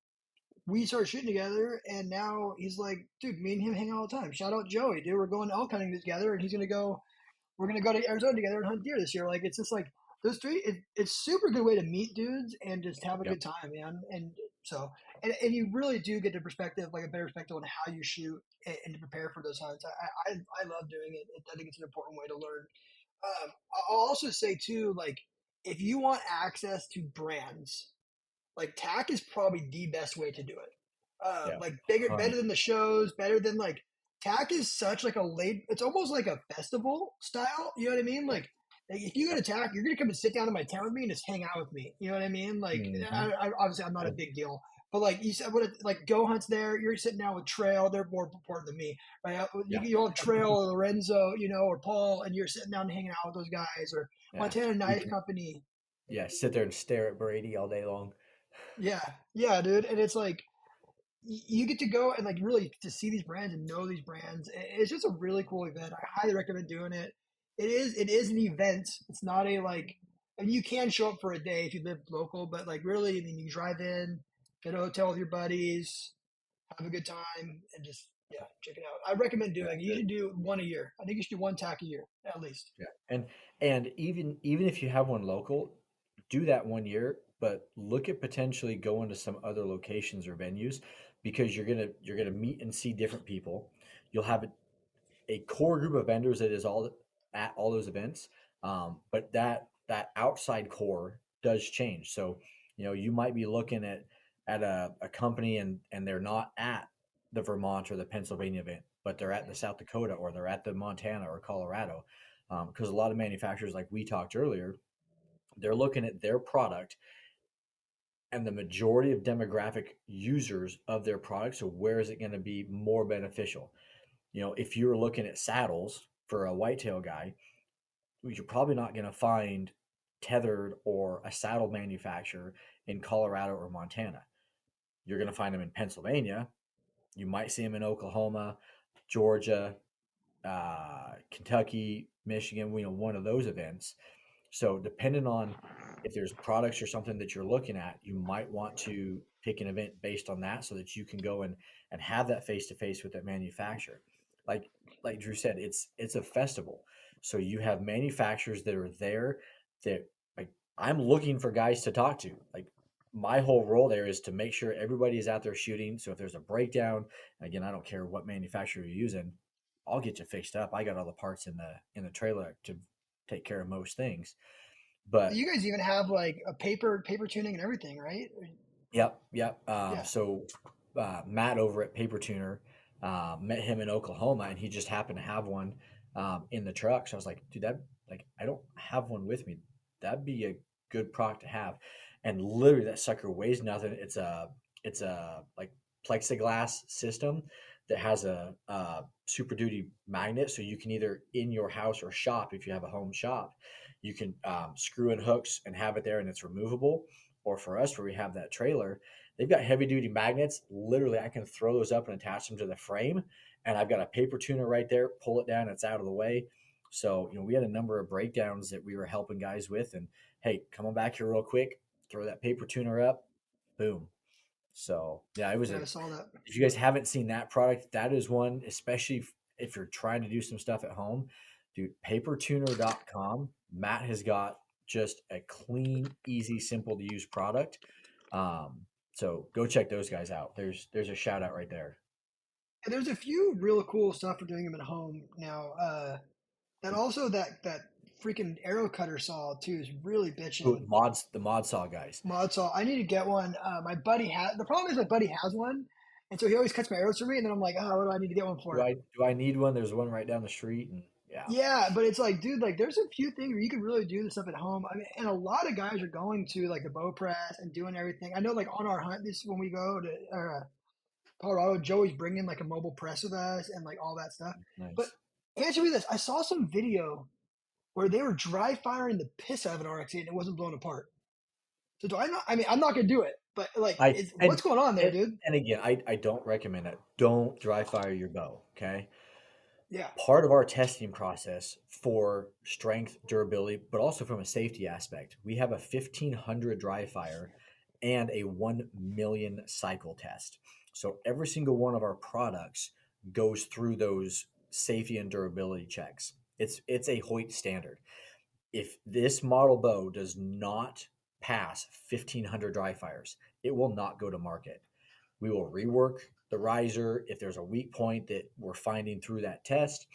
we started shooting together, and now he's like, "Dude, me and him hang out all the time." Shout out Joey, dude. We're going elk hunting together, and we're gonna go to Arizona together and hunt deer this year. Like, it's just like those three, it's super good way to meet dudes and just have a Yep. good time, man. And so, and you really do get the perspective, like a better perspective on how you shoot and to prepare for those hunts. I love doing it. I think it's an important way to learn. I'll also say too, like if you want access to brands, like tack is probably the best way to do it. Yeah. Like bigger, better 100. than the shows, better than like tack is such like a late. It's almost like a festival style. You know what I mean? Like if you go to tack, you're gonna come and sit down in my tent with me and just hang out with me. You know what I mean? Like Mm-hmm. obviously I'm not a big deal, but like you said, like go hunts there. You're sitting down with Trail. They're more important than me, right? Yeah. You have Trail or Lorenzo, or Paul, and you're sitting down and hanging out with those guys or Yeah. Montana We Knife can, Company. yeah, sit there and stare at Brady all day long. Yeah, yeah, dude. And it's like you get to go and like really to see these brands and know these brands. It's just a really cool event. I highly recommend doing it. It is an event. It's not a like. I mean, you can show up for a day if you live local, but like really, I mean, you drive in, get a hotel with your buddies, have a good time, and just check it out. I recommend Yeah. doing it. You should do one a year. I think you should do one tack a year at least. Yeah. And even if you have one local, do that 1 year, but look at potentially going to some other locations or venues because you're gonna meet and see different people. You'll have a core group of vendors that is all at all those events, but that outside core does change. So you might be looking at a company and they're not at the Vermont or the Pennsylvania event, but they're at the South Dakota or they're at the Montana or Colorado, because a lot of manufacturers, like we talked earlier, they're looking at their product and the majority of demographic users of their product. So where is it going to be more beneficial? If you're looking at saddles for a whitetail guy, you're probably not going to find tethered or a saddle manufacturer in Colorado or Montana. You're going to find them in Pennsylvania. You might see them in Oklahoma, Georgia, Kentucky, Michigan, one of those events. So depending on if there's products or something that you're looking at, you might want to pick an event based on that so that you can go and have that face to face with that manufacturer. Like like Drew said, it's a festival. So you have manufacturers that are there that like I'm looking for guys to talk to. Like my whole role there is to make sure everybody is out there shooting. So if there's a breakdown, again, I don't care what manufacturer you're using, I'll get you fixed up. I got all the parts in the trailer to take care of most things. But You guys even have like a paper tuning and everything, right? yep, yep. Yeah. So Matt over at Paper Tuner, met him in Oklahoma, and he just happened to have one in the truck. So I was like, dude, that like I don't have one with me. That'd be a good product to have. And literally, that sucker weighs nothing. It's a like plexiglass system that has a super duty magnet, so you can either in your house or shop, if you have a home shop, you can screw in hooks and have it there, and it's removable. Or for us, where we have that trailer, they've got heavy duty magnets. Literally, I can throw those up and attach them to the frame, and I've got a paper tuner right there. Pull it down, it's out of the way. So we had a number of breakdowns that we were helping guys with, and hey, come on back here real quick, throw that paper tuner up, boom. So yeah, it was Yeah, a. I saw that. If you guys haven't seen that product, that is one, especially if you're trying to do some stuff at home, dude, papertuner.com. Matt has got just a clean, easy, simple to use product. Um, so go check those guys out. There's a shout out right there. And there's a few real cool stuff for doing them at home now. And also that freaking arrow cutter saw too is really Ooh, bitching. the mod saw guys. Mod saw. I need to get one. My buddy has. The problem is my buddy has one, and so he always cuts my arrows for me. And then I'm like, oh, what do I need to get one Do for? I need one? There's one right down the street, and yeah, Yeah, but it's like, dude, like there's a few things where you can really do this stuff at home. I mean, and a lot of guys are going to like the bow press and doing everything. I know, like on our hunt, this when we go to Colorado, Joey's bringing like a mobile press with us and like all that stuff. But nice. answer me this: I saw some video where they were dry firing the piss out of an RXE and it wasn't blown apart. So do I not? I mean, I'm not gonna do it, but like, I what's going on there, and, dude? and again, I don't recommend it. Don't dry fire your bow. Okay, Yeah, part of our testing process for strength, durability, but also from a safety aspect, we have a 1500 dry fire and a 1 million cycle test. So every single one of our products goes through those safety and durability checks. It's a Hoyt standard. if this model bow does not pass 1,500 dry fires, it will not go to market. We will rework the riser. If there's a weak point that we're finding through that test,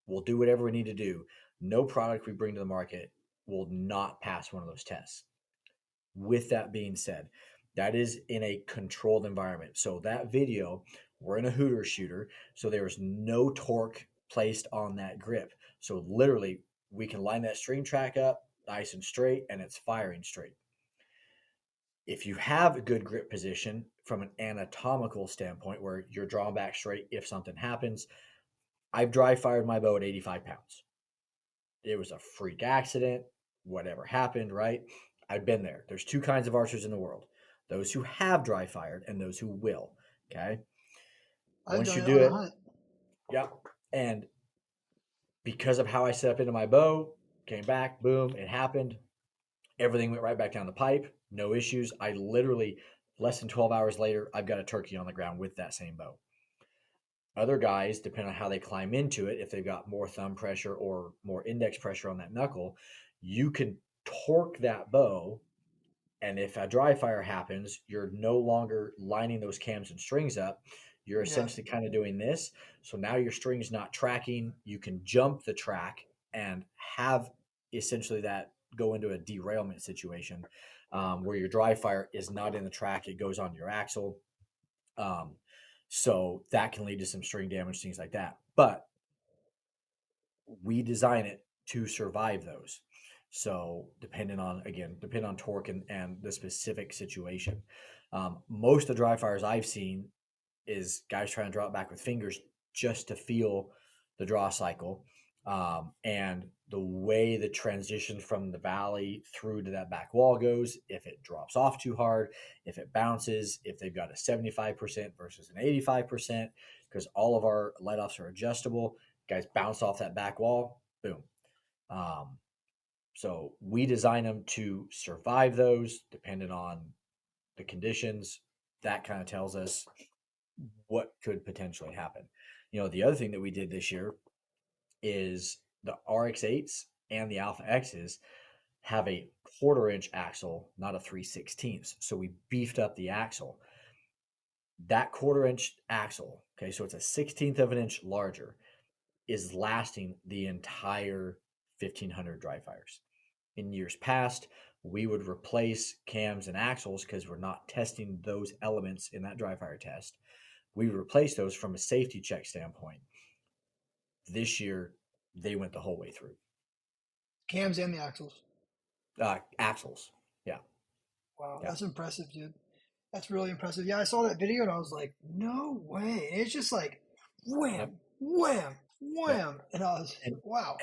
we'll do whatever we need to do. No product we bring to the market will not pass one of those tests. With that being said, that is in a controlled environment. So that video, we're in a Hooter shooter, so there's no torque placed on that grip. So literally, we can line that string track up nice and straight, and it's firing straight. If you have a good grip position from an anatomical standpoint, where you're drawn back straight if something happens, I've dry fired my bow at 85 pounds. It was a freak accident, whatever happened, right? I've been there. There's two kinds of archers in the world: those who have dry fired and those who will. Okay. I've Once done you it do on a it, hunt. yep. And because of how I set up into my bow, came back, boom, it happened. Everything went right back down the pipe, no issues. I literally, less than 12 hours later, I've got a turkey on the ground with that same bow. Other guys, depending on how they climb into it, if they've got more thumb pressure or more index pressure on that knuckle, you can torque that bow. And if a dry fire happens, you're no longer lining those cams and strings up. You're Yeah. essentially kind of doing this. So now your string's not tracking. You can jump the track and have essentially that go into a derailment situation, where your dry fire is not in the track. It goes on your axle. Um, so that can lead to some string damage, things like that. But we design it to survive those. So depending on torque and the specific situation. Most of the dry fires I've seen is guys trying to draw it back with fingers just to feel the draw cycle. And the way the transition from the valley through to that back wall goes, if it drops off too hard, if it bounces, if they've got a 75% versus an 85%, because all of our let offs are adjustable. Guys bounce off that back wall, boom. Um, so we design them to survive those, depending on the conditions. That kind of tells us what could potentially happen. The other thing that we did this year is the RX8s and the Alpha X's have a 1/4 inch axle, not a 3/16. So we beefed up the axle. That 1/4 inch axle, okay, so it's a 16th of an inch larger, is lasting the entire 1,500 dry fires. In years past, we would replace cams and axles because we're not testing those elements in that dry fire test. We would replace those from a safety check standpoint. This year, they went the whole way through. Cams and the axles. Axles, yeah, Wow, yeah, that's impressive, dude. That's really impressive. Yeah, I saw that video and I was like, no way. And it's just like yep, wham, wham, yep. wham. And I was, And wow.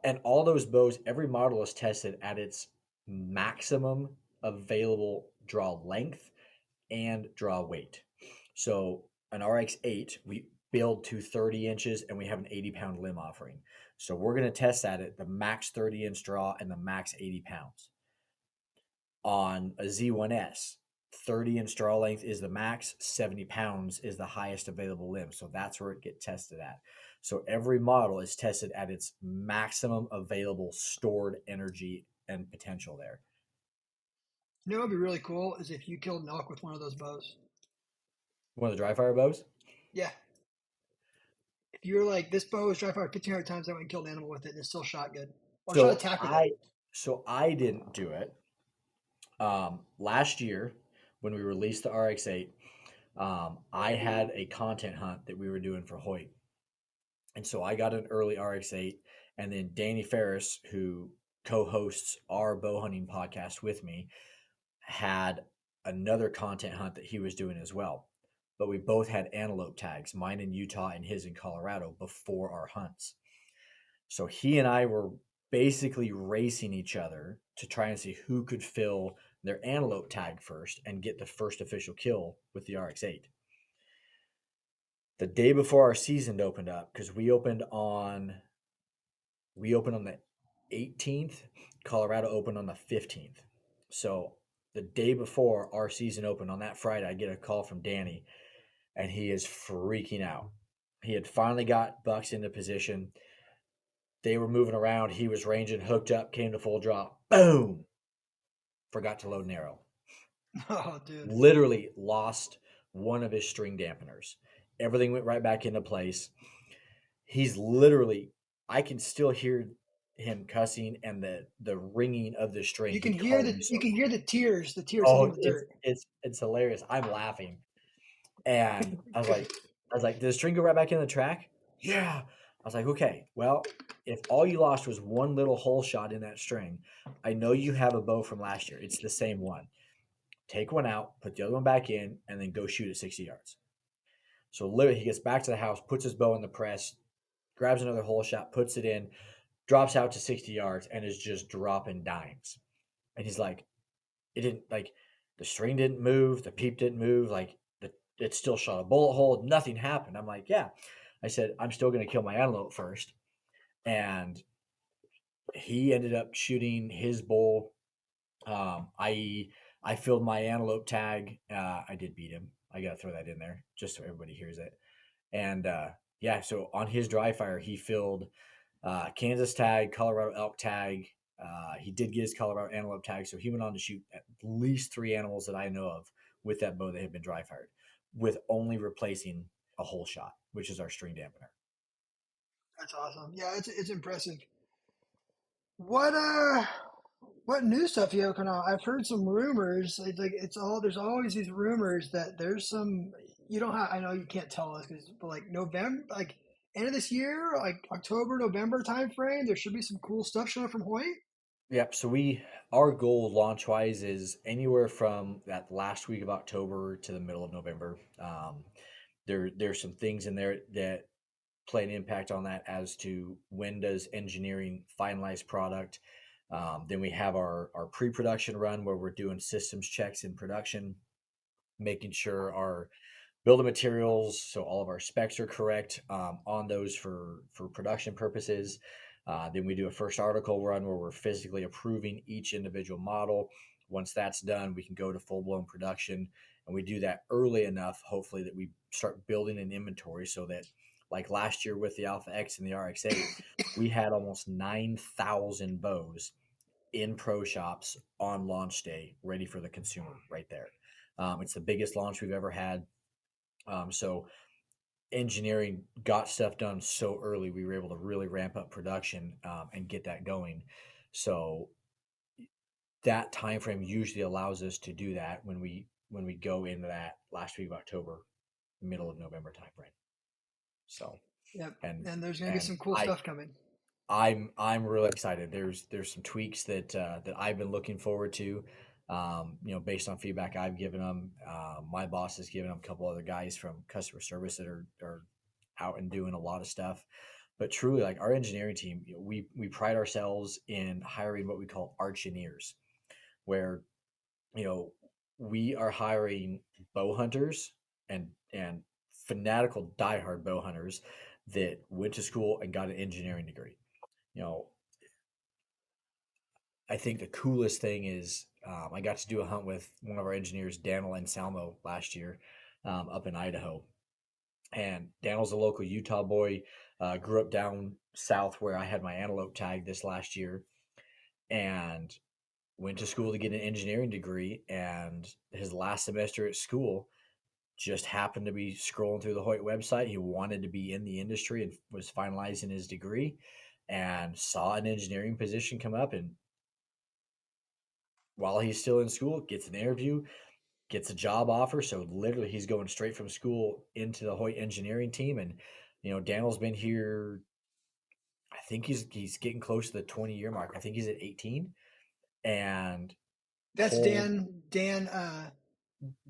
and all those bows, every model is tested at its maximum available draw length and draw weight. So an RX8, we build to 30 inches and we have an 80-pound limb offering. So we're going to test that at the max 30-inch draw and the max 80 pounds. On a Z1S, 30-inch draw length is the max, 70 pounds is the highest available limb. So that's where it gets tested at. So every model is tested at its maximum available stored energy and potential there. You know what would be really cool is if you killed an elk with one of those bows. One of the dry fire bows. Yeah. If you were like, this bow was dry fired 1,500 times, I went and killed an animal with it and it still shot good. Or shot a So tack with it. I so I didn't do it. Last year, when we released the RX8, I had a content hunt that we were doing for Hoyt. And so I got an early RX8. And then Danny Ferris, who co hosts our bow hunting podcast with me, had another content hunt that he was doing as well. But we both had antelope tags, mine in Utah and his in Colorado, before our hunts. So he and I were basically racing each other to try and see who could fill their antelope tag first and get the first official kill with the RX8. The day before our season opened up, because we opened on the 18th, Colorado opened on the 15th. So the day before our season opened on that Friday, I get a call from Danny and he is freaking out. He had finally got bucks into position. They were moving around. He was ranging, hooked up, came to full drop. Boom! Forgot to load an arrow. Oh, dude. Literally lost one of his string dampeners. Everything went right back into place. He's literally, I can still hear him cussing and the ringing of the string. He called me You so. can hear the tears hitting Oh, the dirt. it's hilarious. I'm laughing, and Good. I was like, did the string go right back in the track? Yeah. I was like, okay, well, if all you lost was one little hole shot in that string, I know you have a bow from last year. It's the same one. Take one out, put the other one back in, and then go shoot at 60 yards. So literally, he gets back to the house, puts his bow in the press, grabs another hole shot, puts it in, drops out to 60 yards, and is just dropping dimes. And he's like, it didn't like the string didn't move, the peep didn't move, like it still shot a bullet hole, nothing happened. I'm like, yeah. I said, I'm still gonna kill my antelope first. And he ended up shooting his bull. I filled my antelope tag. I did beat him. I gotta throw that in there just so everybody hears it. And yeah, so on his dry fire, he filled Kansas tag, Colorado elk tag. He did get his Colorado antelope tag, so he went on to shoot at least 3 animals that I know of with that bow that had been dry fired, with only replacing a whole shot, which is our string dampener. That's awesome. Yeah, it's impressive. What what new stuff you have coming out? I've heard some rumors. It's like it's all there's always these rumors that there's some you don't have. I know you can't tell us because, but like November, like end of this year, like October, November time frame, there should be some cool stuff showing from Hoyt. Yep. So our goal launch wise is anywhere from that last week of October to the middle of November. There's some things in there that play an impact on that as to when does engineering finalize product. Then we have our pre-production run where we're doing systems checks in production, making sure our build of materials, so all of our specs are correct on those for production purposes. Then we do a first article run where we're physically approving each individual model. Once that's done, we can go to full blown production, and we do that early enough, hopefully, that we start building an inventory so that, like last year with the Alpha X and the RX8, we had almost 9,000 bows in pro shops on launch day, ready for the consumer right there. It's the biggest launch we've ever had. So engineering got stuff done so early, we were able to really ramp up production and get that going. So that time frame usually allows us to do that when we go into that last week of October, middle of November time frame. So Yep, and and there's gonna be and some cool stuff coming. I'm really excited. There's some tweaks that I've been looking forward to. Based on feedback I've given them, my boss has given them a couple other guys from customer service that are out and doing a lot of stuff. But truly, like our engineering team, we pride ourselves in hiring what we call archineers, where you know we are hiring bow hunters and fanatical diehard bow hunters that went to school and got an engineering degree. you know, I think the coolest thing is I got to do a hunt with one of our engineers, Daniel and Salmo, last year up in Idaho. And Daniel's a local Utah boy, grew up down south where I had my antelope tag this last year, and went to school to get an engineering degree. And his last semester at school just happened to be scrolling through the Hoyt website. He wanted to be in the industry and was finalizing his degree and saw an engineering position come up, and while he's still in school, gets an interview, gets a job offer. So literally, he's going straight from school into the Hoyt engineering team. And Daniel's been here. I think he's getting close to the 20-year mark. I think he's at 18. And That's whole Dan.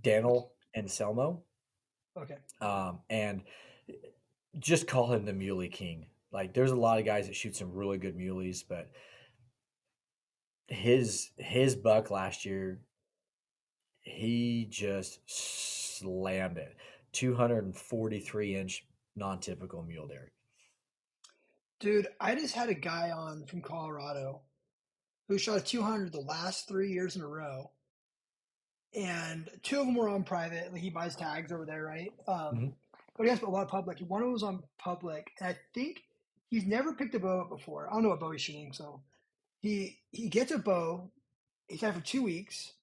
Daniel and Selmo, Okay. and just call him the Muley King. Like, there's a lot of guys that shoot some really good muleys, but his buck last year, he just slammed it. 243-inch non-typical mule deer. Dude, I just had a guy on from Colorado who shot a 200 the last 3 years in a row, and two of them were on private. Like he buys tags over there, right? Mhm. But he has a lot of public. One of them was on public, and I think He's never picked a bow up before. I don't know what bow he's shooting, so he gets a bow. He's had it for 2 weeks.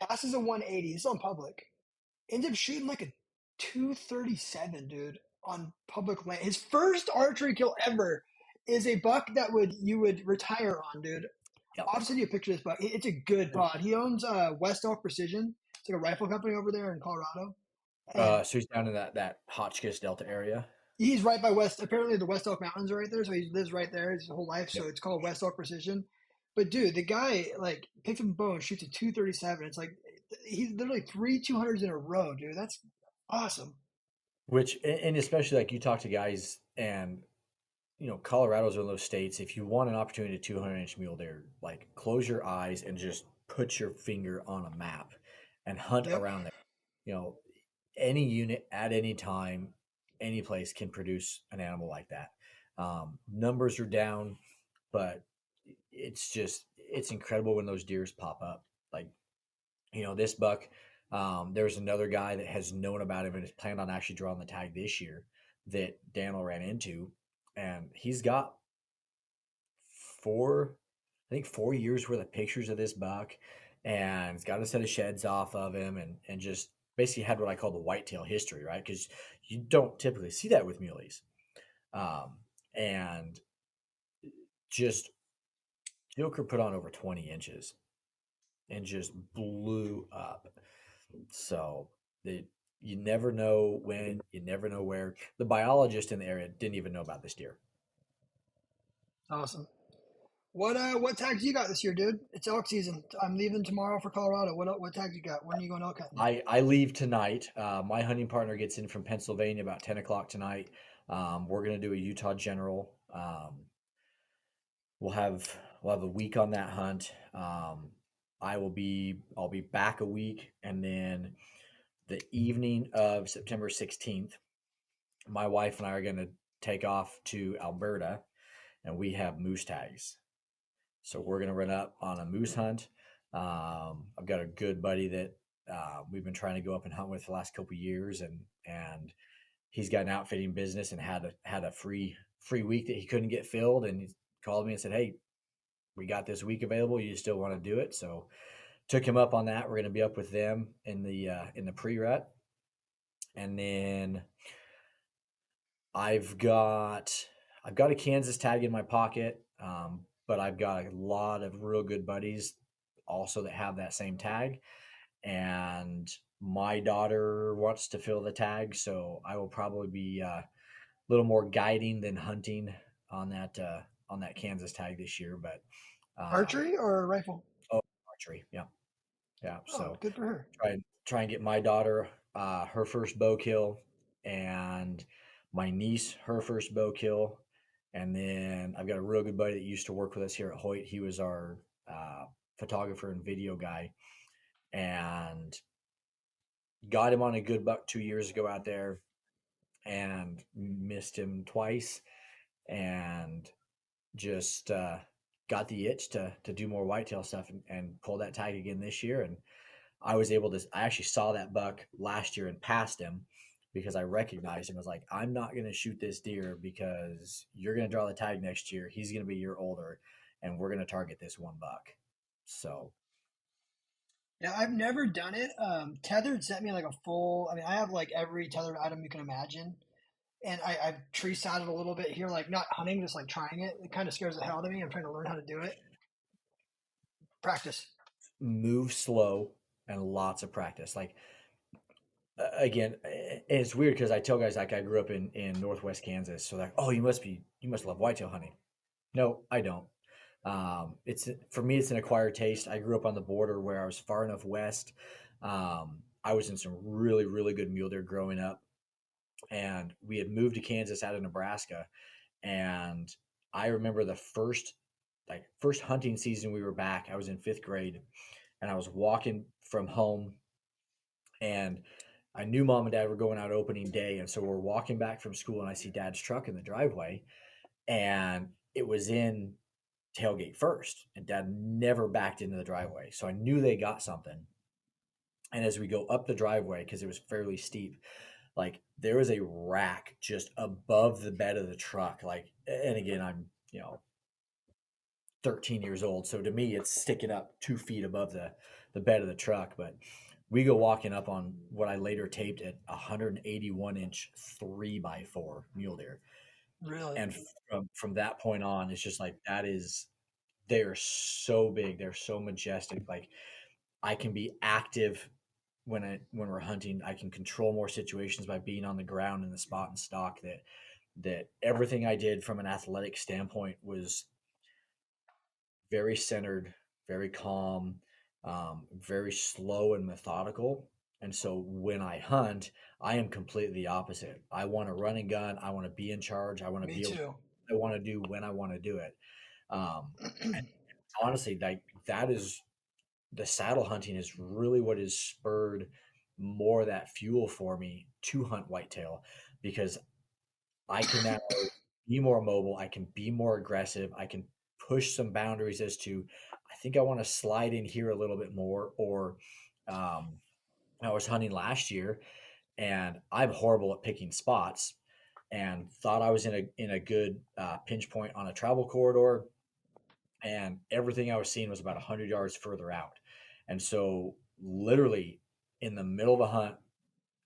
Passes a 180. It's on public. Ends up shooting like a 237, dude, on public land. His first archery kill ever is a buck that you would retire on, dude. Yep. I'll send you a picture of this buck. It's a good pod. He owns West Elk Precision. It's like a rifle company over there in Colorado. And So he's down in that Hotchkiss Delta area. he's right by West. Apparently, the West Elk Mountains are right there, so he lives right there his whole life. Yep. So it's called West Elk Precision. But dude, the guy like picks up a bow and shoots a 237. It's like he's literally 3 200s in a row, dude. That's awesome. Which, and especially like you talk to guys, and Colorado's one of those states. If you want an opportunity to 200-inch mule deer, like close your eyes and just put your finger on a map and hunt Yep. around there. You know, any unit at any time, any place can produce an animal like that. Numbers are down, but it's incredible when those deers pop up. Like, this buck, there's another guy that has known about him and is planned on actually drawing the tag this year that Daniel ran into, and he's got I think 4 years worth of pictures of this buck, and he's got a set of sheds off of him, and just basically had what I call the whitetail history, right? Because you don't typically see that with muleys, and just Joker put on over 20 inches and just blew up. So you never know when, you never know where. The biologist in the area didn't even know about this deer. Awesome. What tags you got this year, dude? It's elk season. I'm leaving tomorrow for Colorado. What tags you got? When are you going elk hunting? I leave tonight. My hunting partner gets in from Pennsylvania about 10 o'clock tonight. We're gonna do a Utah General. We'll have a week on that hunt. I'll be back a week, and then the evening of September 16th, my wife and I are gonna take off to Alberta, and we have moose tags. So we're gonna run up on a moose hunt. I've got a good buddy that we've been trying to go up and hunt with for the last couple of years, and he's got an outfitting business and had a free week that he couldn't get filled, and he called me and said, "Hey, we got this week available. You still want to do it?" So took him up on that. We're going to be up with them in the pre-rut, and then I've got a Kansas tag in my pocket, but I've got a lot of real good buddies also that have that same tag, and my daughter wants to fill the tag, so I will probably be a little more guiding than hunting on that Kansas tag this year. But Archery or rifle? oh, archery, yeah, yeah. Oh, So good for her. try and get my daughter her first bow kill, and my niece her first bow kill, and then I've got a real good buddy that used to work with us here at Hoyt. He was our photographer and video guy, and got him on a good buck 2 years ago out there, and missed him twice, and just got the itch to do more whitetail stuff, and pull that tag again this year. And I actually saw that buck last year and passed him because I recognized him. I was like, I'm not going to shoot this deer because you're going to draw the tag next year. He's going to be a year older, and we're going to target this one buck. So Yeah, I've never done it. Tethered sent me like a full. I mean, I have like every tethered item you can imagine, and I've tree saddled a little bit here, like not hunting, just like trying it. It kind of scares the hell out of me. I'm trying to learn how to do it. Practice. move slow and lots of practice. Like, again, it's weird because I tell guys like I grew up in Northwest Kansas, so like, oh, you must love whitetail hunting. No, I don't. It's for me, it's an acquired taste. I grew up on the border where I was far enough west. I was in some really really good mule deer growing up, and we had moved to Kansas out of Nebraska, and I remember the first hunting season we were back. I was in fifth grade, and I was walking from home, and I knew mom and dad were going out opening day, and so we're walking back from school, and I see dad's truck in the driveway, and it was in tailgate first, and dad never backed into the driveway, so I knew they got something. And as we go up the driveway, because it was fairly steep, like there was a rack just above the bed of the truck. Like, and again, I'm, 13 years old. So to me, it's sticking up 2 feet above the bed of the truck. But we go walking up on what I later taped at 181-inch 3x4 mule deer. Really? And from that point on, it's just like they're so big, they're so majestic. Like I can be active when we're hunting. I can control more situations by being on the ground in the spot and stock. That everything I did from an athletic standpoint was very centered, very calm, very slow and methodical. And so when I hunt, I am completely the opposite. I want to run and gun. I want to be in charge. I want to Me be able to too. I want to do when I want to do it. And honestly, like that is the saddle hunting is really what has spurred more of that fuel for me to hunt whitetail because I can now be more mobile. I can be more aggressive. I can push some boundaries as to, I think I want to slide in here a little bit more. Or um, I was hunting last year and I'm horrible at picking spots and thought I was in a good pinch point on a travel corridor. And everything I was seeing was about 100 yards further out. And so, literally, in the middle of a hunt,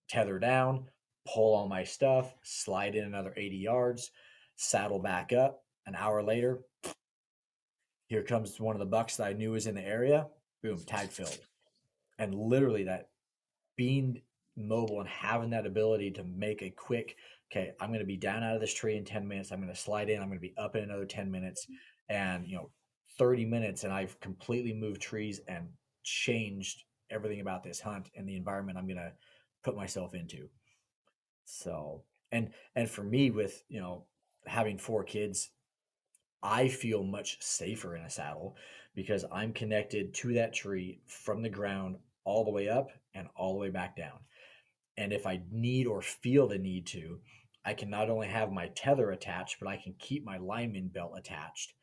tether down, pull all my stuff, slide in another 80 yards, saddle back up. An hour later, here comes one of the bucks that I knew was in the area. Boom, tag filled. And literally, that being mobile and having that ability to make a quick, okay, I'm going to be down out of this tree in 10 minutes. I'm going to slide in. I'm going to be up in another 10 minutes. And, 30 minutes, and I've completely moved trees and changed everything about this hunt and the environment I'm going to put myself into. So, and for me, with having 4 kids, I feel much safer in a saddle because I'm connected to that tree from the ground all the way up and all the way back down. And if I need or feel the need to, I can not only have my tether attached, but I can keep my lineman belt attached.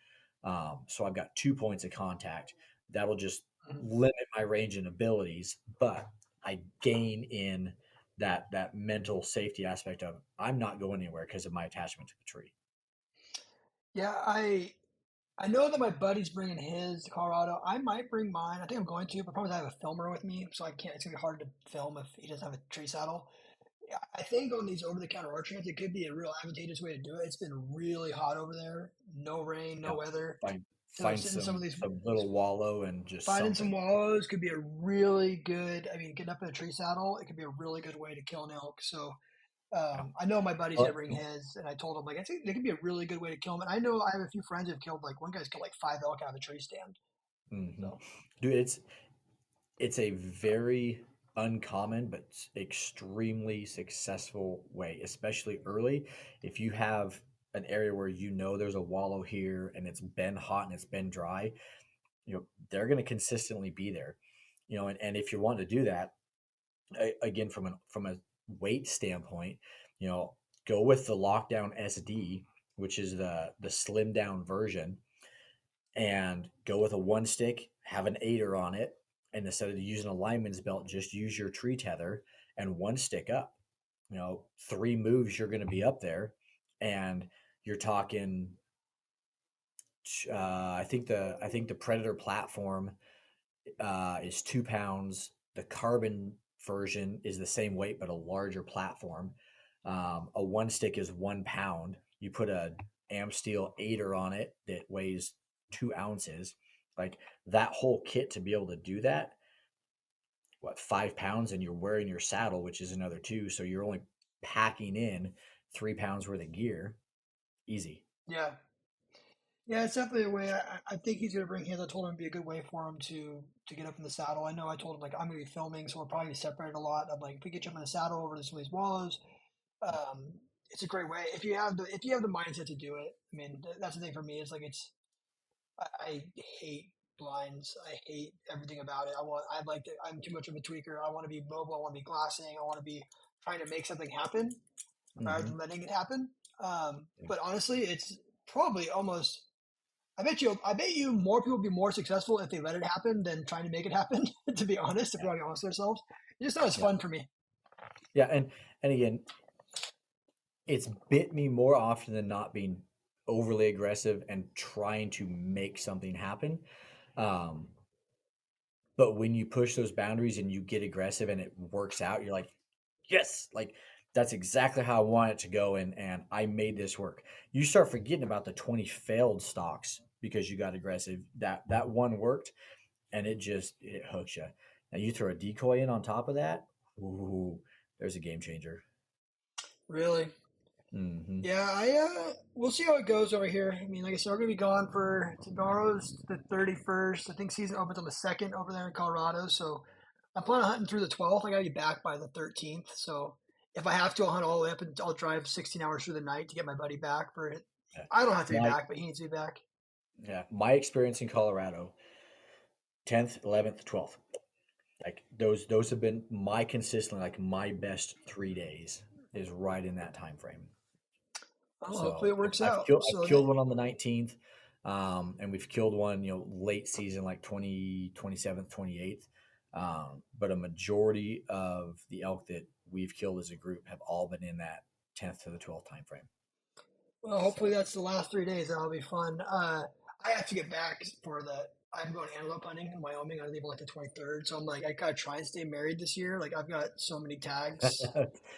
So I've got 2 points of contact. That'll just limit my range and abilities, but I gain in that mental safety aspect of I'm not going anywhere because of my attachment to the tree. Yeah, I know that my buddy's bringing his to Colorado. I might bring mine. I think I'm going to, but probably I have a filmer with me, so I can't. It's gonna be hard to film if he doesn't have a tree saddle. Yeah, I think on these over-the-counter archery hunts, it could be a real advantageous way to do it. It's been really hot over there, no rain, no Yeah, weather. find So find sitting some of these, some little wallow and just finding some something. wallows could be a really good. I mean, getting up in a tree saddle, it could be a really good way to kill an elk. So Yeah. I know my buddy's gonna Well, bring his, and I told him like I think it could be a really good way to kill him. And I know I have a few friends who've killed like one guy's killed like 5 elk out of a tree stand. mhm. So Dude, it's a very uncommon but extremely successful way, especially early. If you have an area where there's a wallow here and it's been hot and it's been dry, they're going to consistently be there. And if you want to do that, again from a weight standpoint, you know, go with the Lockdown SD, which is the slim down version, and go with a one stick, have an aider on it, and instead of using a lineman's belt, just use your tree tether and one stick up. 3 moves, you're going to be up there, and you're talking. I think the Predator platform is 2 pounds. The carbon version is the same weight but a larger platform. A one stick is 1 pound. You put a Am Steel aider on it that weighs 2 ounces. Like that whole kit to be able to do that, what 5 pounds, and you're wearing your saddle, which is another two. So you're only packing in 3 pounds worth of gear. Easy. yeah, yeah, it's definitely a way. I think he's gonna bring his. I told him it'd be a good way for him to get up in the saddle. I know I told him like I'm gonna be filming, so we're probably gonna separate a lot. I'm like, if we get you up in the saddle over to some of these wallows, um, it's a great way if you have the mindset to do it. I mean, that's the thing for me. It's like I hate blinds. I hate everything about it. I'm too much of a tweaker. I want to be mobile. I want to be glassing. I want to be trying to make something happen rather Hmm. than letting it happen. But honestly, it's probably almost. I bet you more people would be more successful if they let it happen than trying to make it happen. To be honest, if Yeah. we're being honest with ourselves, it's just not as Yeah. fun for me. Yeah, and again, it's bit me more often than not being overly aggressive and trying to make something happen. Um, but when you push those boundaries and you get aggressive and it works out, you're like, yes, like that's exactly how I want it to go, and I made this work. You start forgetting about the 20 failed stocks because you got aggressive. That one worked, and it hooks you. Now you throw a decoy in on top of that, ooh, there's a game changer. Really? Hmm. Yeah, we'll see how it goes over here. I mean, like I said, we're gonna be gone for tomorrow's the 31st. I think season opens on the 2nd over there in Colorado. So I'm planning on hunting through the 12th. I gotta be back by the 13th. So if I have to, I'll hunt all the way up and I'll drive 16 hours through the night to get my buddy back for it. Yeah. I don't have to be My back, but he needs to be back. yeah, my experience in Colorado, 10th, 11th, 12th. Like those have been my consistently like my best 3 days is right in that time frame. Well, hopefully So it works I've out. killed I've So killed one on the 19th, and we've killed one late season like 27th, 28th. But a majority of the elk that we've killed as a group have all been in that 10th to the 12th time frame. well, So hopefully that's the last 3 days. That'll be fun. I have to get back for the. I'm going antelope hunting in Wyoming. I leave on like the 23rd, so I'm like I gotta try and stay married this year. Like I've got so many tags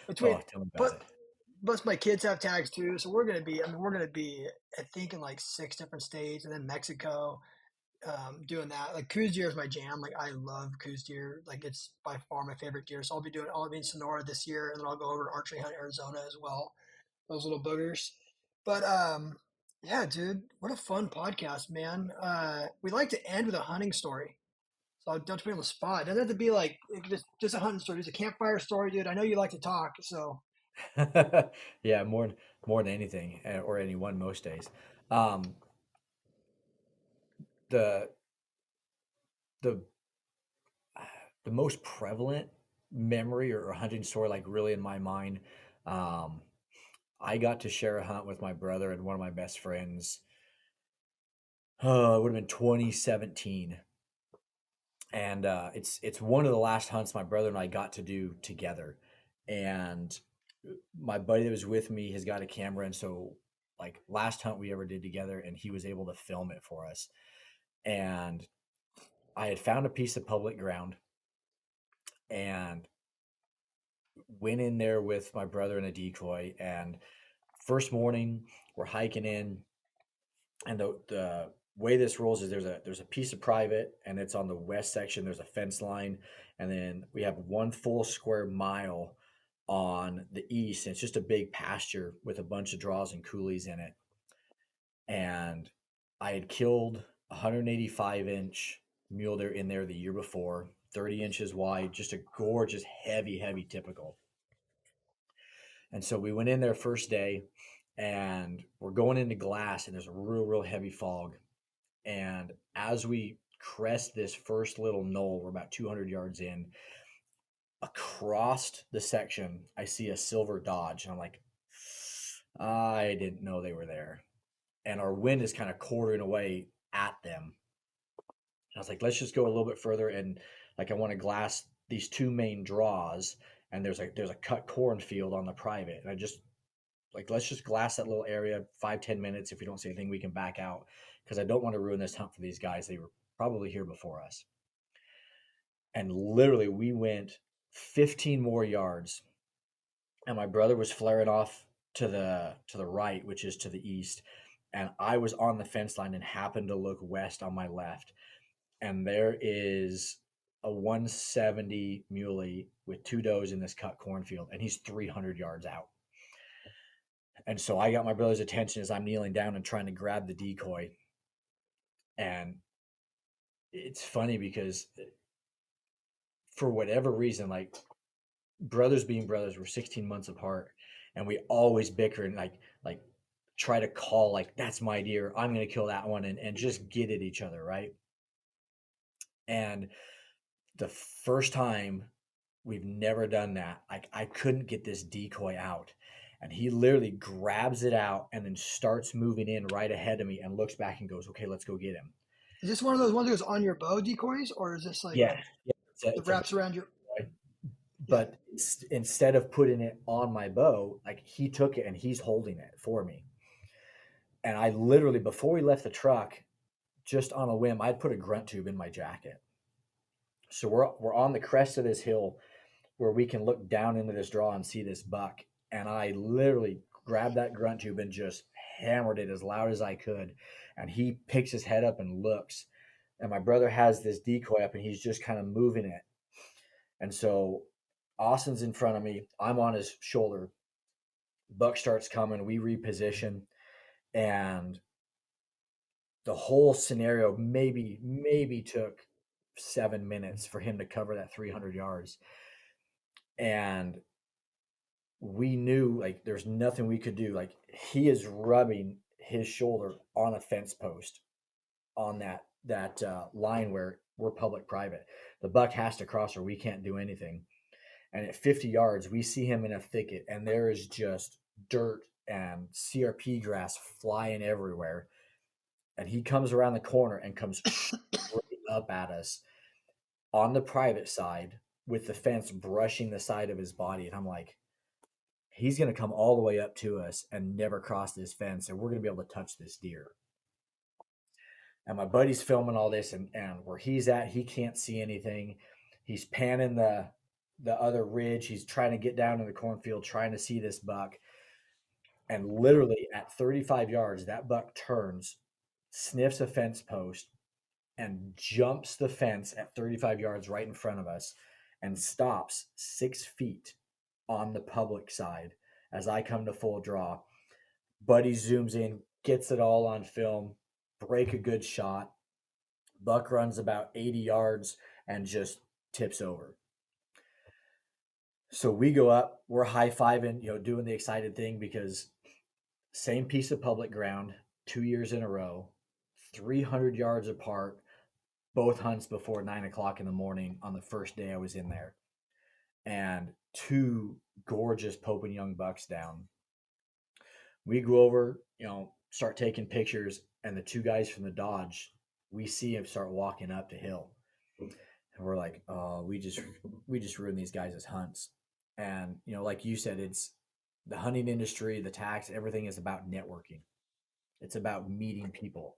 between, oh, tell me about but it. plus my kids have tags too. So we're gonna be. I mean, we're gonna be. I think in like 6 different states, and then Mexico. Doing that. Like Coos deer is my jam. Like I love Coos deer. Like it's by far my favorite deer. So I'll be in Sonora this year, and then I'll go over to archery hunt Arizona as well. Those little boogers. But yeah, dude, what a fun podcast, man. We like to end with a hunting story. So don't put me on the spot. It doesn't have to be like just a hunting story. Just a campfire story, dude. I know you like to talk, so Yeah, more than anything, or anyone most days. Um, the the the most prevalent memory or hunting story, like really in my mind, um, I got to share a hunt with my brother and one of my best friends. Oh, it would have been 2017, and it's one of the last hunts my brother and I got to do together. And my buddy that was with me has got a camera, and so like last hunt we ever did together, and he was able to film it for us. And I had found a piece of public ground and went in there with my brother and a decoy. And first morning, we're hiking in, and the way this rolls is there's a piece of private, and it's on the west section. There's a fence line, and then we have one full square mile on the east. And it's just a big pasture with a bunch of draws and coulees in it. And I had killed 185-inch mule deer in there the year before, 30 inches wide, just a gorgeous, heavy, heavy typical. And so we went in there first day, and we're going into glass, and there's a real heavy fog. And as we crest this first little knoll, we're about 200 yards in. Across the section, I see a silver Dodge, and I'm like, I didn't know they were there. And our wind is kind of quartering away at them. And I was like, let's just go a little bit further, and like I want to glass these two main draws, and there's a cut cornfield on the private, and I just like let's just glass that little area 5-10 minutes. If we don't see anything, we can back out because I don't want to ruin this hunt for these guys. They were probably here before us. And literally, we went 15 more yards, and my brother was flaring off to the right, which is to the east, and I was on the fence line and happened to look west on my left, and there is a 170 muley with two does in this cut cornfield, and he's 300 yards out. And so I got my brother's attention as I'm kneeling down and trying to grab the decoy. And it's funny because for whatever reason, like brothers being brothers, we're 16 months apart, and we always bicker and like try to call like that's my deer. I'm gonna kill that one, and just get at each other, right? And the first time we've never done that. I couldn't get this decoy out. And he literally grabs it out and then starts moving in right ahead of me and looks back and goes, okay, let's go get him. is this one of those ones that goes on your bow decoys, or is this like Yeah. a Yeah. that It's a wraps around your? decoy, Yeah, but instead of putting it on my bow, like he took it and he's holding it for me. And I literally, before we left the truck, just on a whim, I'd put a grunt tube in my jacket. So we're on the crest of this hill where we can look down into this draw and see this buck. And I literally grabbed that grunt tube and just hammered it as loud as I could. And he picks his head up and looks. And my brother has this decoy up and he's just kind of moving it. And so Austin's in front of me. I'm on his shoulder. Buck starts coming. We reposition. And the whole scenario maybe took 7 minutes for him to cover that 300 yards. And we knew like there's nothing we could do. Like he is rubbing his shoulder on a fence post on that line where we're public private. The buck has to cross or we can't do anything. And at 50 yards, we see him in a thicket, and there is just dirt and CRP grass flying everywhere. And he comes around the corner and comes straight up at us on the private side with the fence brushing the side of his body. And I'm like, he's going to come all the way up to us and never cross this fence, and we're going to be able to touch this deer. And my buddy's filming all this, and where he's at, he can't see anything. He's panning the other ridge. He's trying to get down in the cornfield, trying to see this buck. And literally at 35 yards, that buck turns, sniffs a fence post, and jumps the fence at 35 yards right in front of us and stops 6 feet on the public side as I come to full draw. Buddy zooms in, gets it all on film, break a good shot. Buck runs about 80 yards and just tips over. So we go up, we're high fiving, doing the excited thing because same piece of public ground, 2 years in a row, 300 yards apart, both hunts before 9 o'clock in the morning on the first day I was in there. And two gorgeous Pope and Young bucks down. We go over, start taking pictures, and the two guys from the Dodge, we see him start walking up the hill. And we're like, oh, we just ruined these guys' hunts. And, like you said, it's the hunting industry, the tax, everything is about networking. It's about meeting people.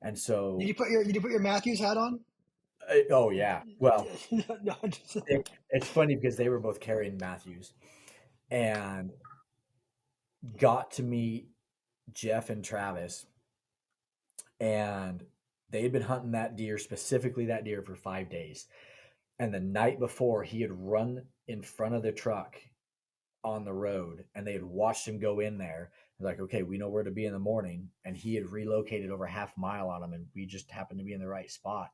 And Did so, you put your Matthews hat on? oh yeah, well, No, just, it's funny because they were both carrying Matthews, and got to meet Jeff and Travis, and they had been hunting that deer, specifically that deer, for 5 days. And the night before, he had run in front of the truck on the road, and they had watched him go in there. Like, okay, we know where to be in the morning. And he had relocated over half a mile on him, and we just happened to be in the right spot.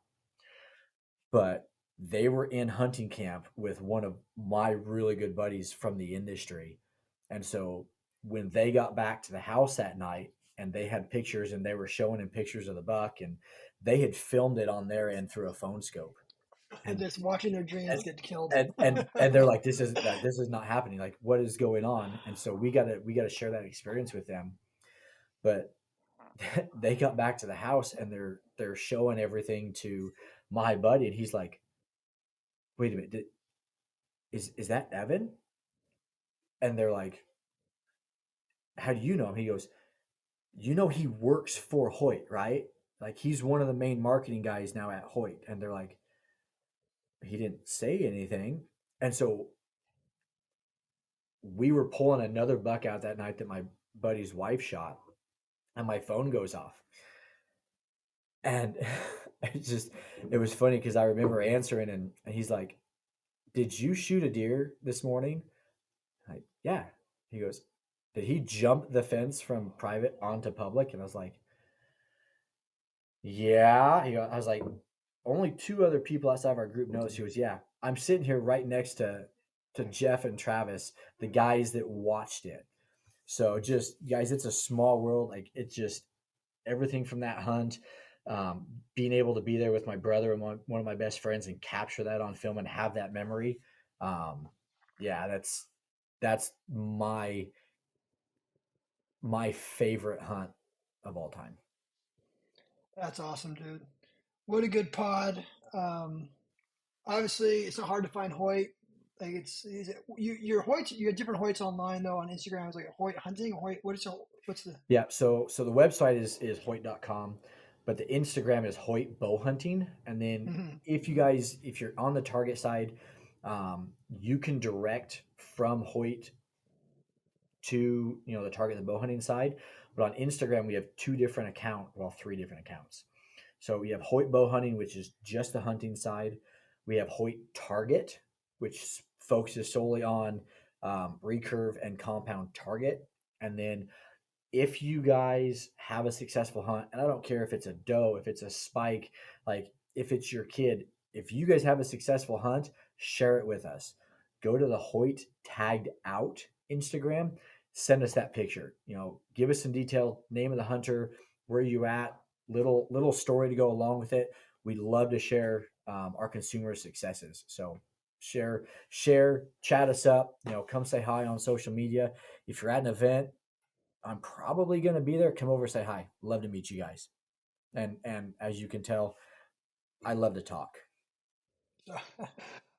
But they were in hunting camp with one of my really good buddies from the industry. And so when they got back to the house that night and they had pictures and they were showing him pictures of the buck, and they had filmed it on their end through a phone scope. And just watching their dreams and get killed. and they're like, this is not happening. Like, what is going on? And so we gotta share that experience with them. But they got back to the house and they're showing everything to my buddy, and he's like, wait a minute, is that Evan? And they're like, how do you know him? He goes, he works for Hoyt, right? Like, he's one of the main marketing guys now at Hoyt. And they're like, he didn't say anything. And so we were pulling another buck out that night that my buddy's wife shot, and my phone goes off. And it was funny because I remember answering, and he's like, did you shoot a deer this morning? Like, yeah. He goes, did he jump the fence from private onto public? And I was like, yeah. I was like, only two other people outside of our group knows. He goes, yeah. I'm sitting here right next to Jeff and Travis, the guys that watched it. So just, guys, it's a small world. Like, it's just everything from that hunt, being able to be there with my brother and one of my best friends and capture that on film and have that memory. Um, yeah, that's my favorite hunt of all time. That's awesome, dude. What a good pod. Obviously, it's not hard to find Hoyt. Like is it your Hoyt? You have different Hoyts online though on Instagram. It's like Hoyt hunting. Hoyt. What's the? Yeah, so the website is Hoyt.com, but the Instagram is Hoyt Bow Hunting. And then Mhm. if you're on the target side, you can direct from Hoyt to the target the bow hunting side. But on Instagram we have three different accounts. So we have Hoyt Bow Hunting, which is just the hunting side. We have Hoyt Target, which focuses solely on recurve and compound target. And then if you guys have a successful hunt, and I don't care if it's a doe, if it's a spike, like if it's your kid, if you guys have a successful hunt, share it with us. Go to the Hoyt Tagged Out Instagram, send us that picture. Give us some detail, name of the hunter, where you at, little story to go along with it. We'd love to share our consumer successes. So share, chat us up. Come say hi on social media. If you're at an event, I'm probably going to be there. Come over, say hi. Love to meet you guys. And as you can tell, I love to talk.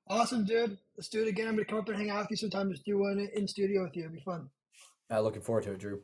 Awesome, dude. Let's do it again. I'm gonna come up and hang out with you sometime. Just do one in studio with you. It'll be fun. Looking forward to it, Drew.